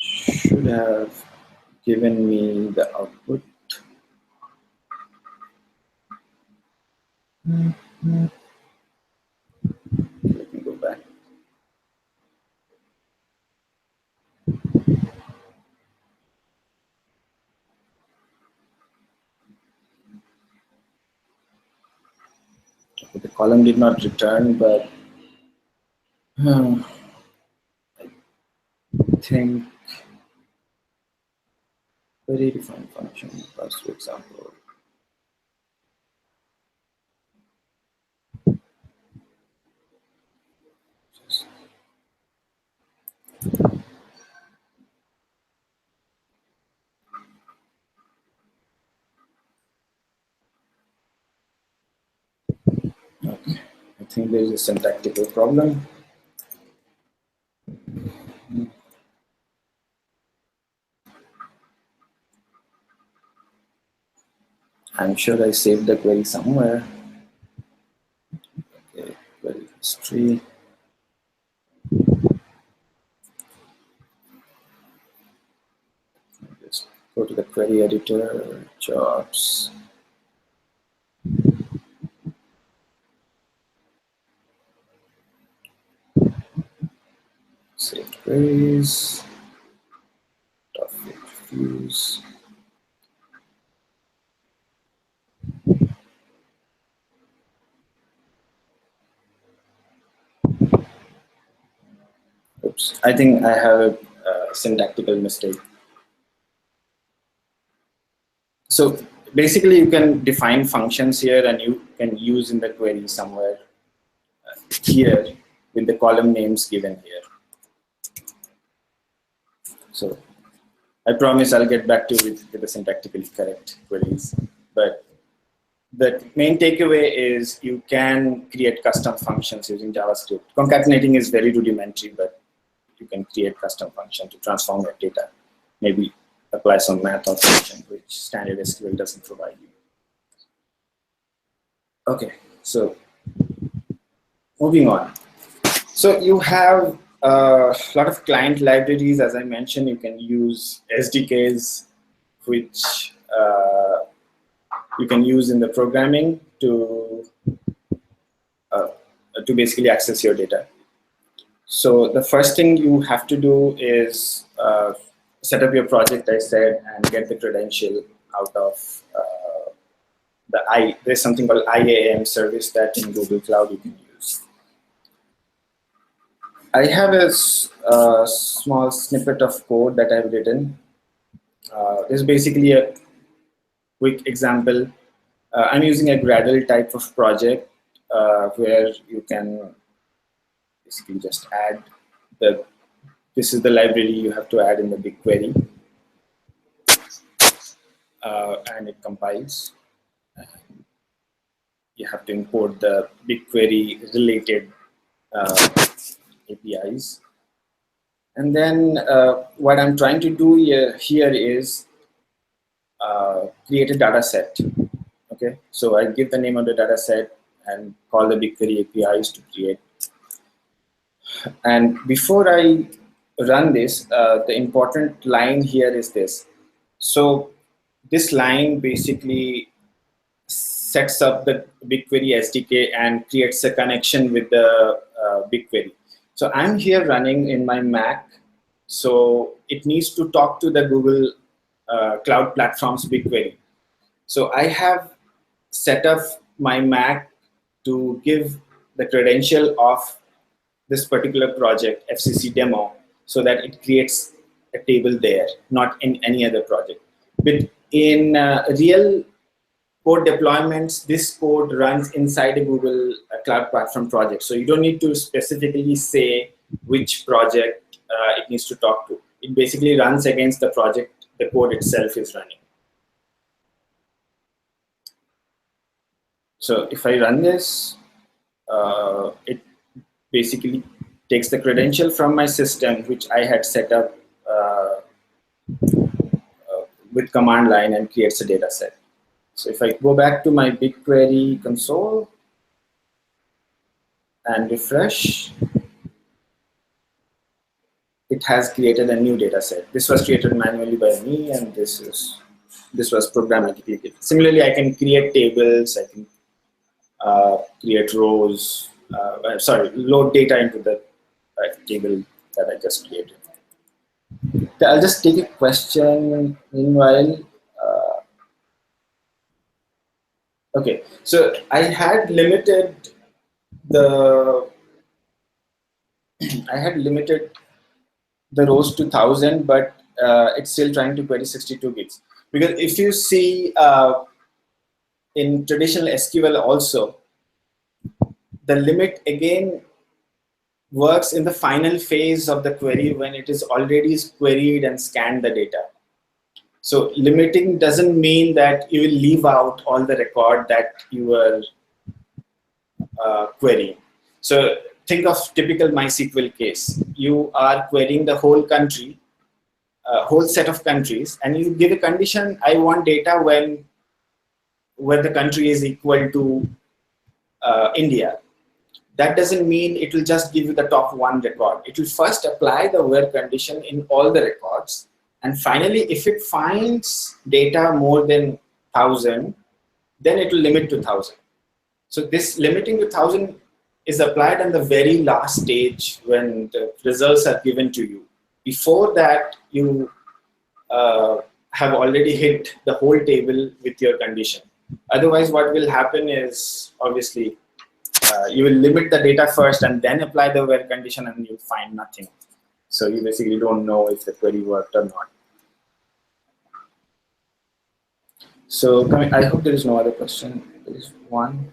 Should have given me the output. Let me go back. Okay, the column did not return, but I think query defined function pass to example. Okay, I think there is a syntactical problem. I'm sure I saved the query somewhere. Okay, query history. Just go to the query editor, jobs. Saved queries. Topic views. Oops, I think I have a syntactical mistake. So basically, you can define functions here, and you can use in the query somewhere here with the column names given here. So I promise I'll get back to it with the syntactically correct queries. But the main takeaway is you can create custom functions using JavaScript. Concatenating is very rudimentary, but you can create custom function to transform your data. Maybe apply some math or function, which standard SQL doesn't provide you. Okay, so moving on. So you have a lot of client libraries. As I mentioned, you can use SDKs, which you can use in the programming to basically access your data. So the first thing you have to do is set up your project, I said, and get the credential out of there's something called IAM service that in Google Cloud you can use. I have a small snippet of code that I've written. This is basically a quick example. I'm using a Gradle type of project where you can basically just add this is the library you have to add in the BigQuery. And it compiles. You have to import the BigQuery related APIs. And then what I'm trying to do here is create a data set. Okay, so I give the name of the data set and call the BigQuery APIs to create And before I run this, the important line here is this. So this line basically sets up the BigQuery SDK and creates a connection with the BigQuery. So I'm here running in my Mac. So it needs to talk to the Google Cloud Platform's BigQuery. So I have set up my Mac to give the credential of this particular project, FCC demo, so that it creates a table there, not in any other project. But in real code deployments, this code runs inside a Google Cloud Platform project. So you don't need to specifically say which project it needs to talk to. It basically runs against the project the code itself is running. So if I run this, it basically takes the credential from my system, which I had set up with command line, and creates a data set. So if I go back to my BigQuery console and refresh, it has created a new data set. This was created manually by me, and this was programmatically created. Similarly, I can create tables, I can create rows, load data into the table that I just created. I'll just take a question meanwhile. Okay, so I had limited the rows to 1,000, but it's still trying to query 62 bits. Because if you see in traditional SQL also, the limit again works in the final phase of the query when it is already queried and scanned the data. So limiting doesn't mean that you will leave out all the record that you were querying. So think of typical MySQL case. You are querying the whole country, whole set of countries, and you give a condition, I want data when the country is equal to India. That doesn't mean it will just give you the top one record. It will first apply the where condition in all the records. And finally, if it finds data more than 1,000, then it will limit to 1,000. So this limiting to 1,000 is applied on the very last stage when the results are given to you. Before that, you have already hit the whole table with your condition. Otherwise, what will happen is, obviously, you will limit the data first and then apply the where condition, and you'll find nothing. So you basically don't know if the query worked or not. So I hope there is no other question. There is one.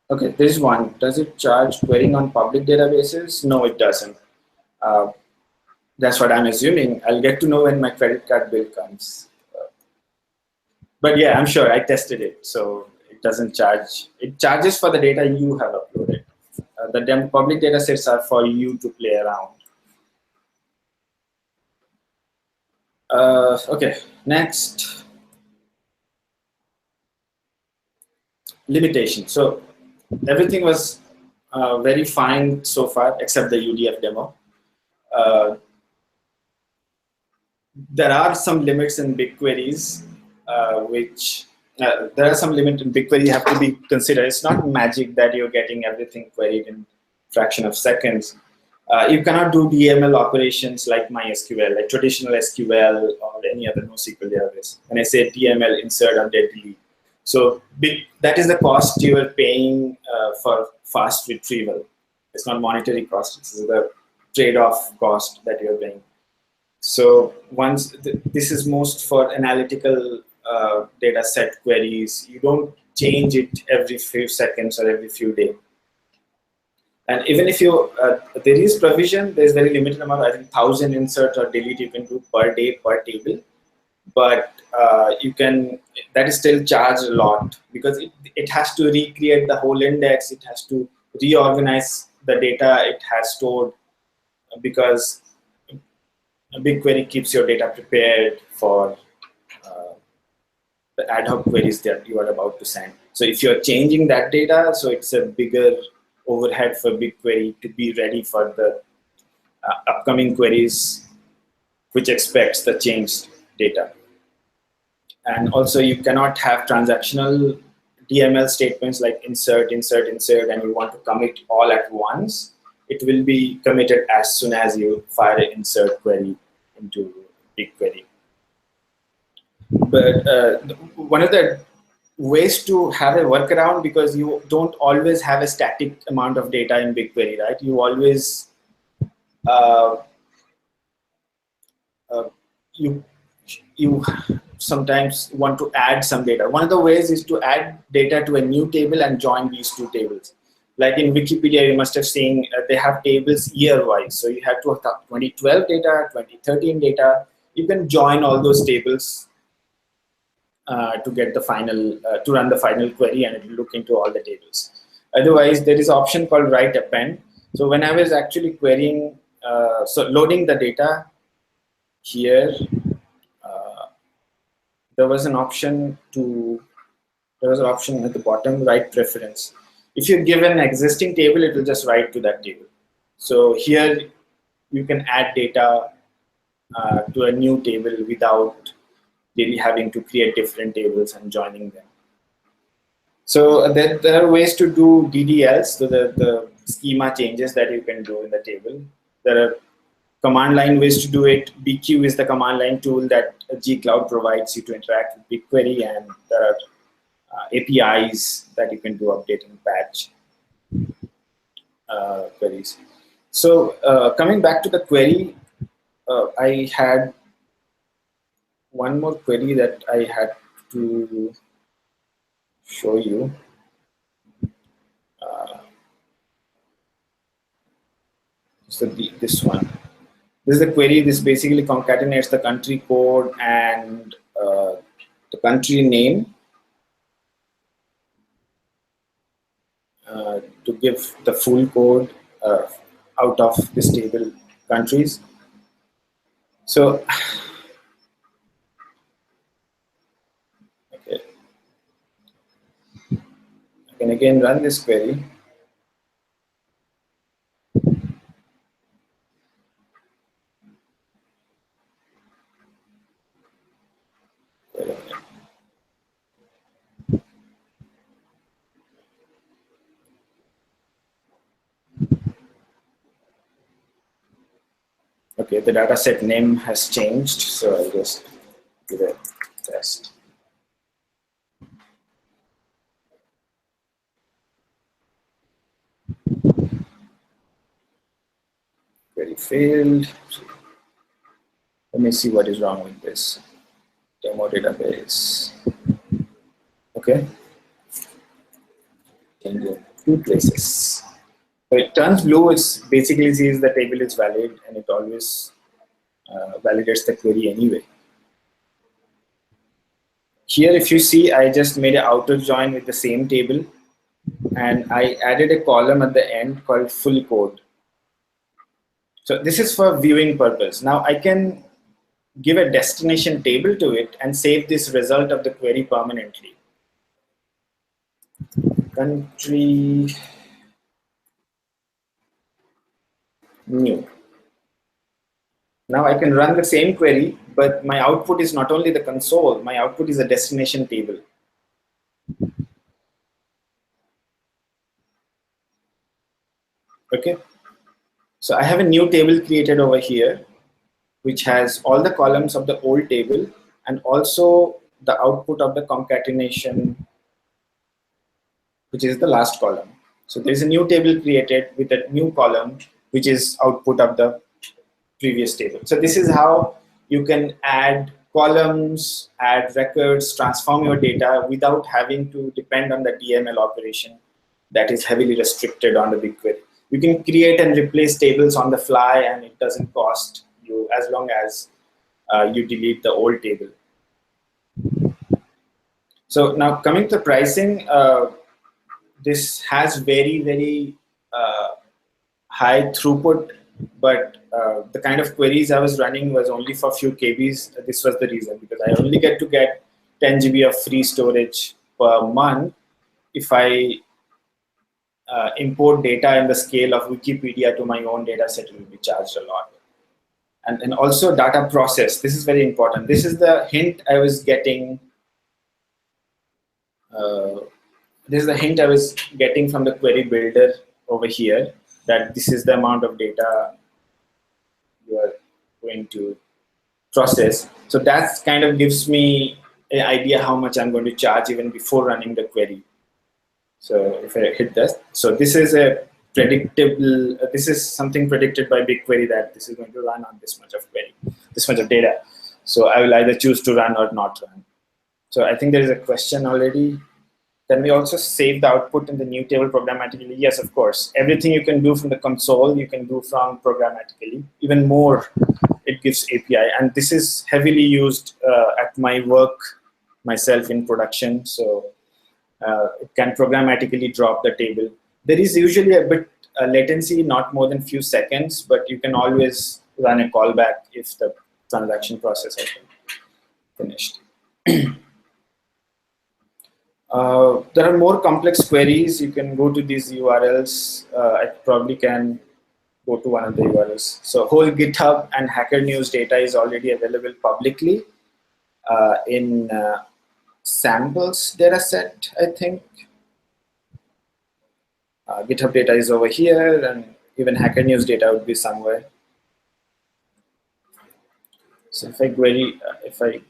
Okay, there is one. Does it charge querying on public databases? No, it doesn't. That's what I'm assuming. I'll get to know when my credit card bill comes. But yeah, I'm sure I tested it. So it doesn't charge. It charges for the data you have uploaded. The public data sets are for you to play around. Okay, next. Limitation. So everything was very fine so far, except the UDF demo. There are some limits in BigQueries, there are some limits in BigQuery you have to be considered. It's not magic that you're getting everything queried in fraction of seconds. You cannot do DML operations like MySQL, like traditional SQL or any other NoSQL database. When I say DML, insert, update, delete. So that is the cost you are paying for fast retrieval. It's not monetary cost, it's the trade-off cost that you're paying. So once this is most for analytical data set queries, you don't change it every few seconds or every few days. And even if you, there is provision, there's very limited amount, I think 1,000 insert or delete you can do per day, per table. But you can, that is still charged a lot because it has to recreate the whole index. It has to reorganize the data it has stored, because a BigQuery keeps your data prepared for the ad hoc queries that you are about to send. So if you're changing that data, so it's a bigger overhead for BigQuery to be ready for the upcoming queries which expects the changed data. And also you cannot have transactional DML statements like insert, insert, insert, and you want to commit all at once. It will be committed as soon as you fire an insert query into BigQuery. But one of the ways to have a workaround, because you don't always have a static amount of data in BigQuery, right? You always you sometimes want to add some data. One of the ways is to add data to a new table and join these two tables. Like in Wikipedia, you must have seen they have tables year-wise. So you have to have 2012 data, 2013 data. You can join all those tables to get the final, to run the final query, and it will look into all the tables. Otherwise, there is an option called write append. So when I was actually querying, so loading the data here, there was an option at the bottom, write preference. If you give an existing table, it will just write to that table. So here you can add data to a new table without really having to create different tables and joining them. So there are ways to do DDLs, so the schema changes that you can do in the table. There are command line ways to do it. BQ is the command line tool that G-Cloud provides you to interact with BigQuery, and there are APIs that you can do update and patch queries. So coming back to the query, I had one more query that I had to show you. So this one. This is the query. This basically concatenates the country code and the country name to give the full code out of this table countries. So, okay, I can again run this query. Okay, the dataset name has changed, so I'll just give a test. Query failed. Let me see what is wrong with this demo database. Okay, change it 2 places. So it turns blue, it basically says the table is valid, and it always validates the query anyway. Here, if you see, I just made an outer join with the same table, and I added a column at the end called full code. So this is for viewing purpose. Now I can give a destination table to it and save this result of the query permanently. Country new. Now I can run the same query, but my output is not only the console, my output is a destination table. Okay, so I have a new table created over here, which has all the columns of the old table and also the output of the concatenation, which is the last column. So there is a new table created with a new column, which is output of the previous table. So this is how you can add columns, add records, transform your data without having to depend on the DML operation that is heavily restricted on the BigQuery. You can create and replace tables on the fly, and it doesn't cost you as long as you delete the old table. So now coming to pricing, this has very, very high throughput, but the kind of queries I was running was only for a few KBs. This was the reason, because I only get to get 10 GB of free storage per month if I import data in the scale of Wikipedia to my own data set, it will be charged a lot. And also data process. This is very important. This is the hint I was getting. This is the hint I was getting from the query builder over here, that this is the amount of data you are going to process. So that kind of gives me an idea how much I'm going to charge even before running the query. So if I hit this, so this is a predictable, this is something predicted by BigQuery, that this is going to run on this much of query, this much of data. So I will either choose to run or not run. So I think there is a question already. Can we also save the output in the new table programmatically? Yes, of course. Everything you can do from the console, you can do from programmatically. Even more, it gives API. And this is heavily used at my work myself in production. So it can programmatically drop the table. There is usually a bit latency, not more than few seconds, but you can always run a callback if the transaction process has been finished. There are more complex queries. You can go to these URLs. I probably can go to one of the URLs. So whole GitHub and Hacker News data is already available publicly in samples data set, I think. GitHub data is over here, and even Hacker News data would be somewhere. So if I query, if I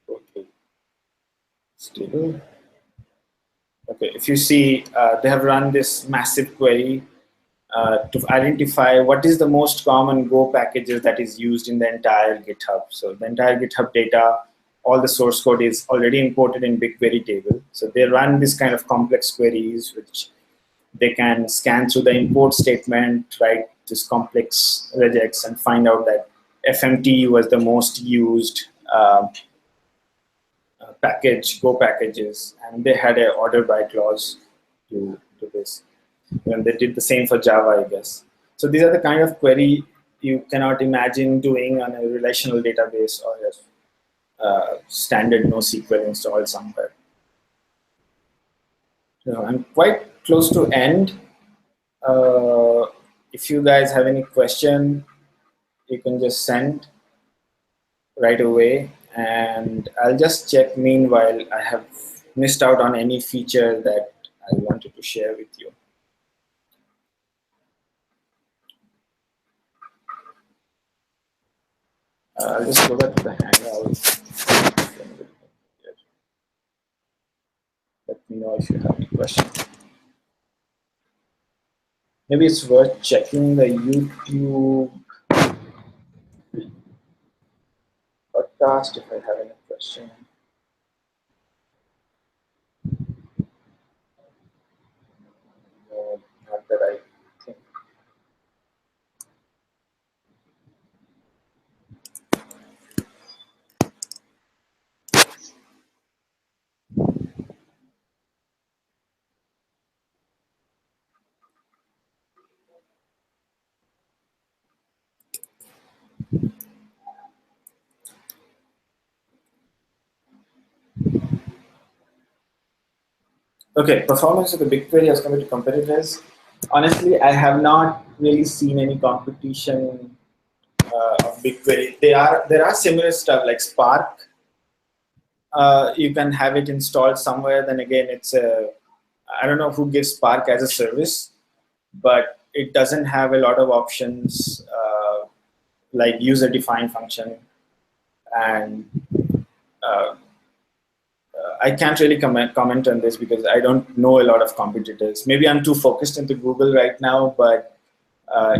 go to stable, okay, if you see, they have run this massive query to identify what is the most common Go packages that is used in the entire GitHub. So the entire GitHub data, all the source code is already imported in BigQuery table. So they run this kind of complex queries, which they can scan through the import statement, write this complex regex, and find out that FMT was the most used package, Go packages, and they had an order by clause to this. And they did the same for Java, I guess. So these are the kind of query you cannot imagine doing on a relational database or a standard NoSQL installed somewhere. So I'm quite close to end. If you guys have any question, you can just send right away. And I'll just check meanwhile I have missed out on any feature that I wanted to share with you. I'll just go back to the Hangout. Let me know if you have any questions. Maybe it's worth checking the YouTube podcast if I have any question. No, not that I think. Okay, performance of the BigQuery as compared to competitors. Honestly, I have not really seen any competition of BigQuery. There are similar stuff like Spark. You can have it installed somewhere. Then again, it's I don't know who gives Spark as a service, but it doesn't have a lot of options like user-defined function, and I can't really comment on this because I don't know a lot of competitors. Maybe I'm too focused into Google right now, but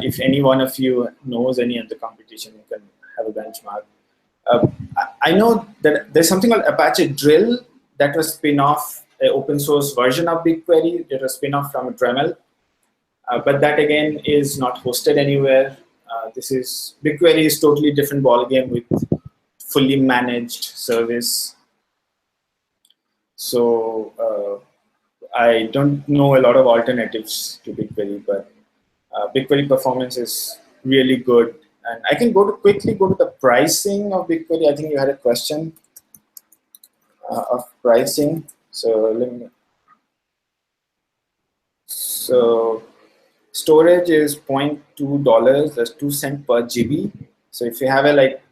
if any one of you knows any of the competition, you can have a benchmark. I know that there's something called Apache Drill that was spin-off, an open source version of BigQuery. It was spin-off from Dremel, but that again is not hosted anywhere. BigQuery is totally different ballgame with fully managed service. So I don't know a lot of alternatives to BigQuery, but BigQuery performance is really good. And I can quickly go to the pricing of BigQuery. I think you had a question of pricing. So let me. So storage is $0.2. That's 2 cents per GB. So if you have a like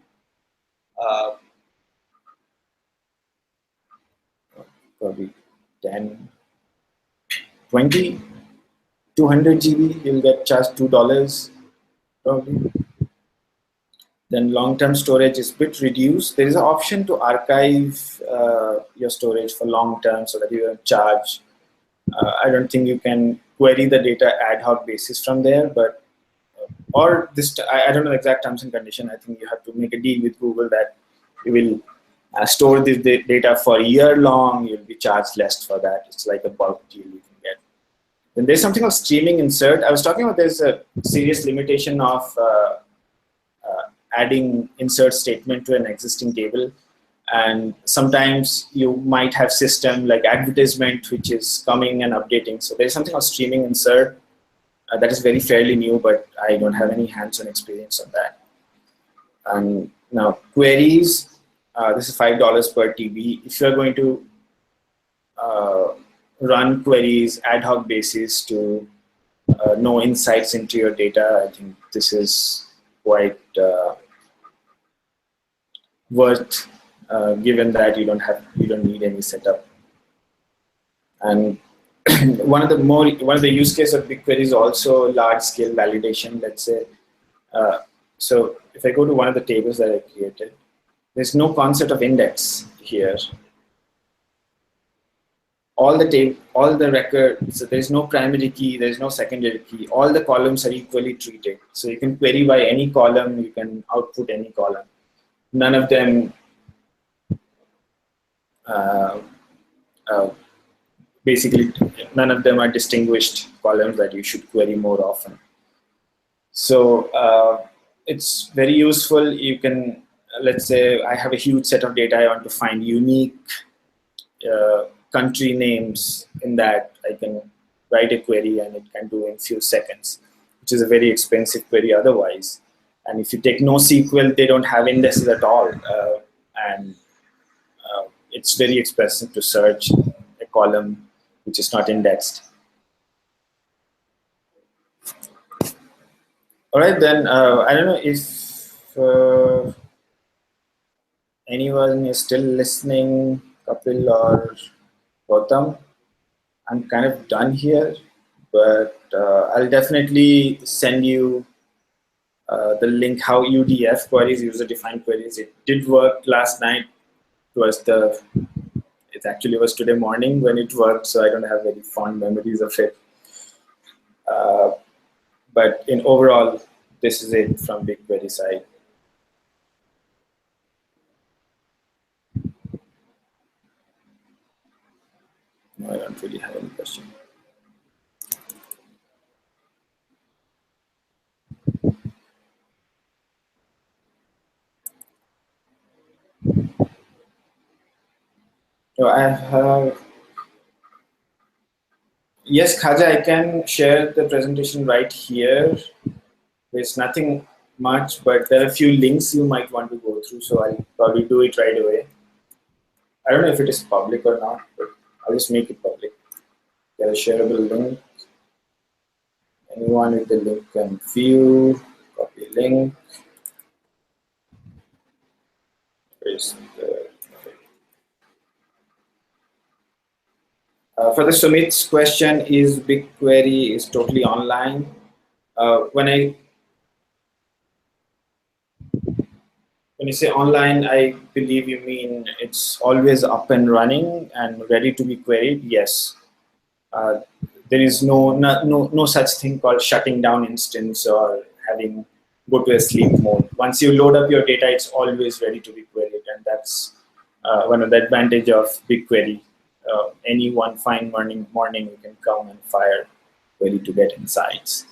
probably 10, 20, 200 GB, you'll get charged $2 probably. Then long-term storage is bit reduced. There is an option to archive your storage for long-term so that you don't charge. I don't think you can query the data ad hoc basis from there, but or this I don't know the exact terms and condition. I think you have to make a deal with Google that you will store this data for a year long. You'll be charged less for that. It's like a bulk deal you can get. Then there's something called streaming insert. I was talking about there's a serious limitation of adding insert statement to an existing table. And sometimes you might have system like advertisement, which is coming and updating. So there's something called streaming insert that is very fairly new, but I don't have any hands-on experience on that. And now queries, this is $5 per TB. If you're going to run queries ad hoc basis to know insights into your data, I think this is quite worth, given that you don't need any setup. And one of the use cases of BigQuery is also large scale validation. Let's say, so if I go to one of the tables that I created, there's no concept of index here. All the records, so there's no primary key, there's no secondary key. All the columns are equally treated. So you can query by any column, you can output any column. None of them basically, none of them are distinguished columns that you should query more often. So it's very useful. You can, let's say I have a huge set of data. I want to find unique country names in that. I can write a query and it can do in few seconds, which is a very expensive query otherwise. And if you take NoSQL, they don't have indexes at all. And it's very expensive to search a column which is not indexed. All right, then I don't know if anyone is still listening, Kapil or Gautam. I'm kind of done here, but I'll definitely send you the link how UDF queries, user-defined queries. It did work last night. It actually was today morning when it worked, so I don't have very fond memories of it. But in overall, this is it from BigQuery side. No, I don't really have any question. So I have, yes, Khaja, I can share the presentation right here. There's nothing much, but there are a few links you might want to go through, so I'll probably do it right away. I don't know if it is public or not, but I'll just make it public. Get a shareable link. Anyone with the link can view, copy link. Paste the, for the Sumit's question, is BigQuery is totally online? When you say online, I believe you mean it's always up and running and ready to be queried. Yes. There is no such thing called shutting down instance or having go to a sleep mode. Once you load up your data, it's always ready to be queried, and that's one of the advantage of BigQuery. Any one fine morning you can come and fire query to get insights.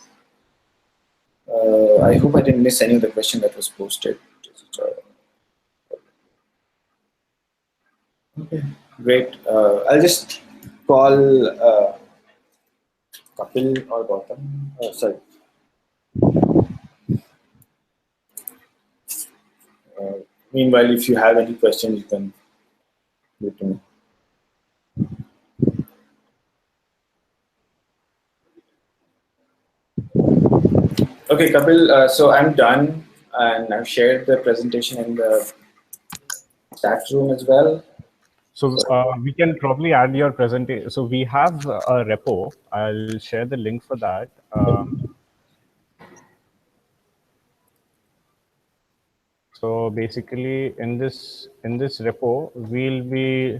I hope I didn't miss any of the question that was posted. Okay, great. I'll just call Kapil or Gautam. Sorry. Meanwhile, if you have any questions, you can give to me. Okay, Kapil, so I'm done and I've shared the presentation in the chat room as well. So we can probably add your presentation. So we have a repo. I'll share the link for that. So basically, in this repo, we'll be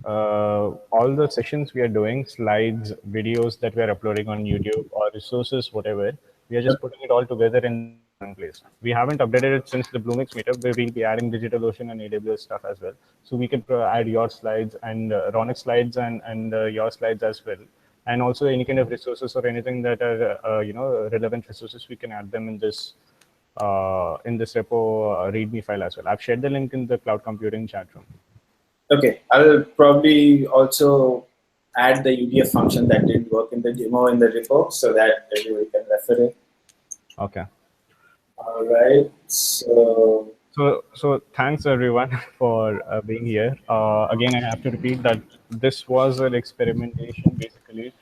all the sessions we are doing, slides, videos that we are uploading on YouTube or resources, whatever. We are just putting it all together in one place. We haven't updated it since the Bluemix meetup, but we'll be adding DigitalOcean and AWS stuff as well. So we can add your slides and Ronak slides and your slides as well. And also any kind of resources or anything that are relevant resources, we can add them in this repo README file as well. I've shared the link in the cloud computing chat room. Okay, I'll probably also add the UDF function that didn't work in the demo in the repo so that everybody can refer it. Okay. All right. So thanks everyone for being here. Again, I have to repeat that this was an experimentation. Basically,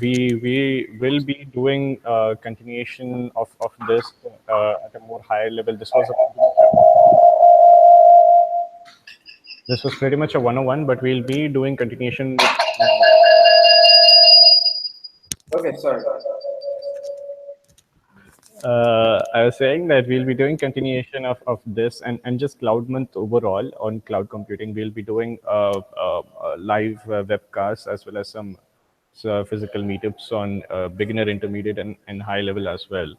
we will be doing continuation of this at a more higher level. This was pretty much a 101, but we'll be doing continuation with. Okay, sorry. I was saying that we'll be doing continuation of this and just Cloud Month overall on cloud computing. We'll be doing live webcasts as well as some physical meetups on beginner, intermediate, and high level as well.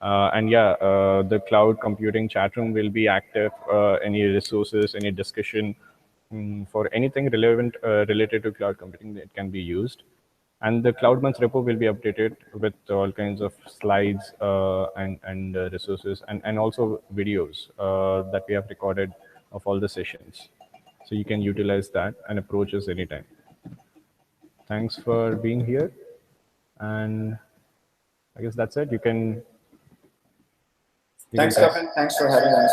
And yeah, the cloud computing chat room will be active. Any resources, any discussion for anything relevant related to cloud computing, it can be used. And the Cloud Month repo will be updated with all kinds of slides and resources and also videos that we have recorded of all the sessions. So you can utilize that and approach us anytime. Thanks for being here. And I guess that's it. You can Thanks, Kapil. Thanks for having us.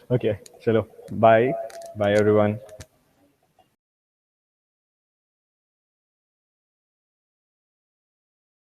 Okay, chalo. Bye. Bye, everyone.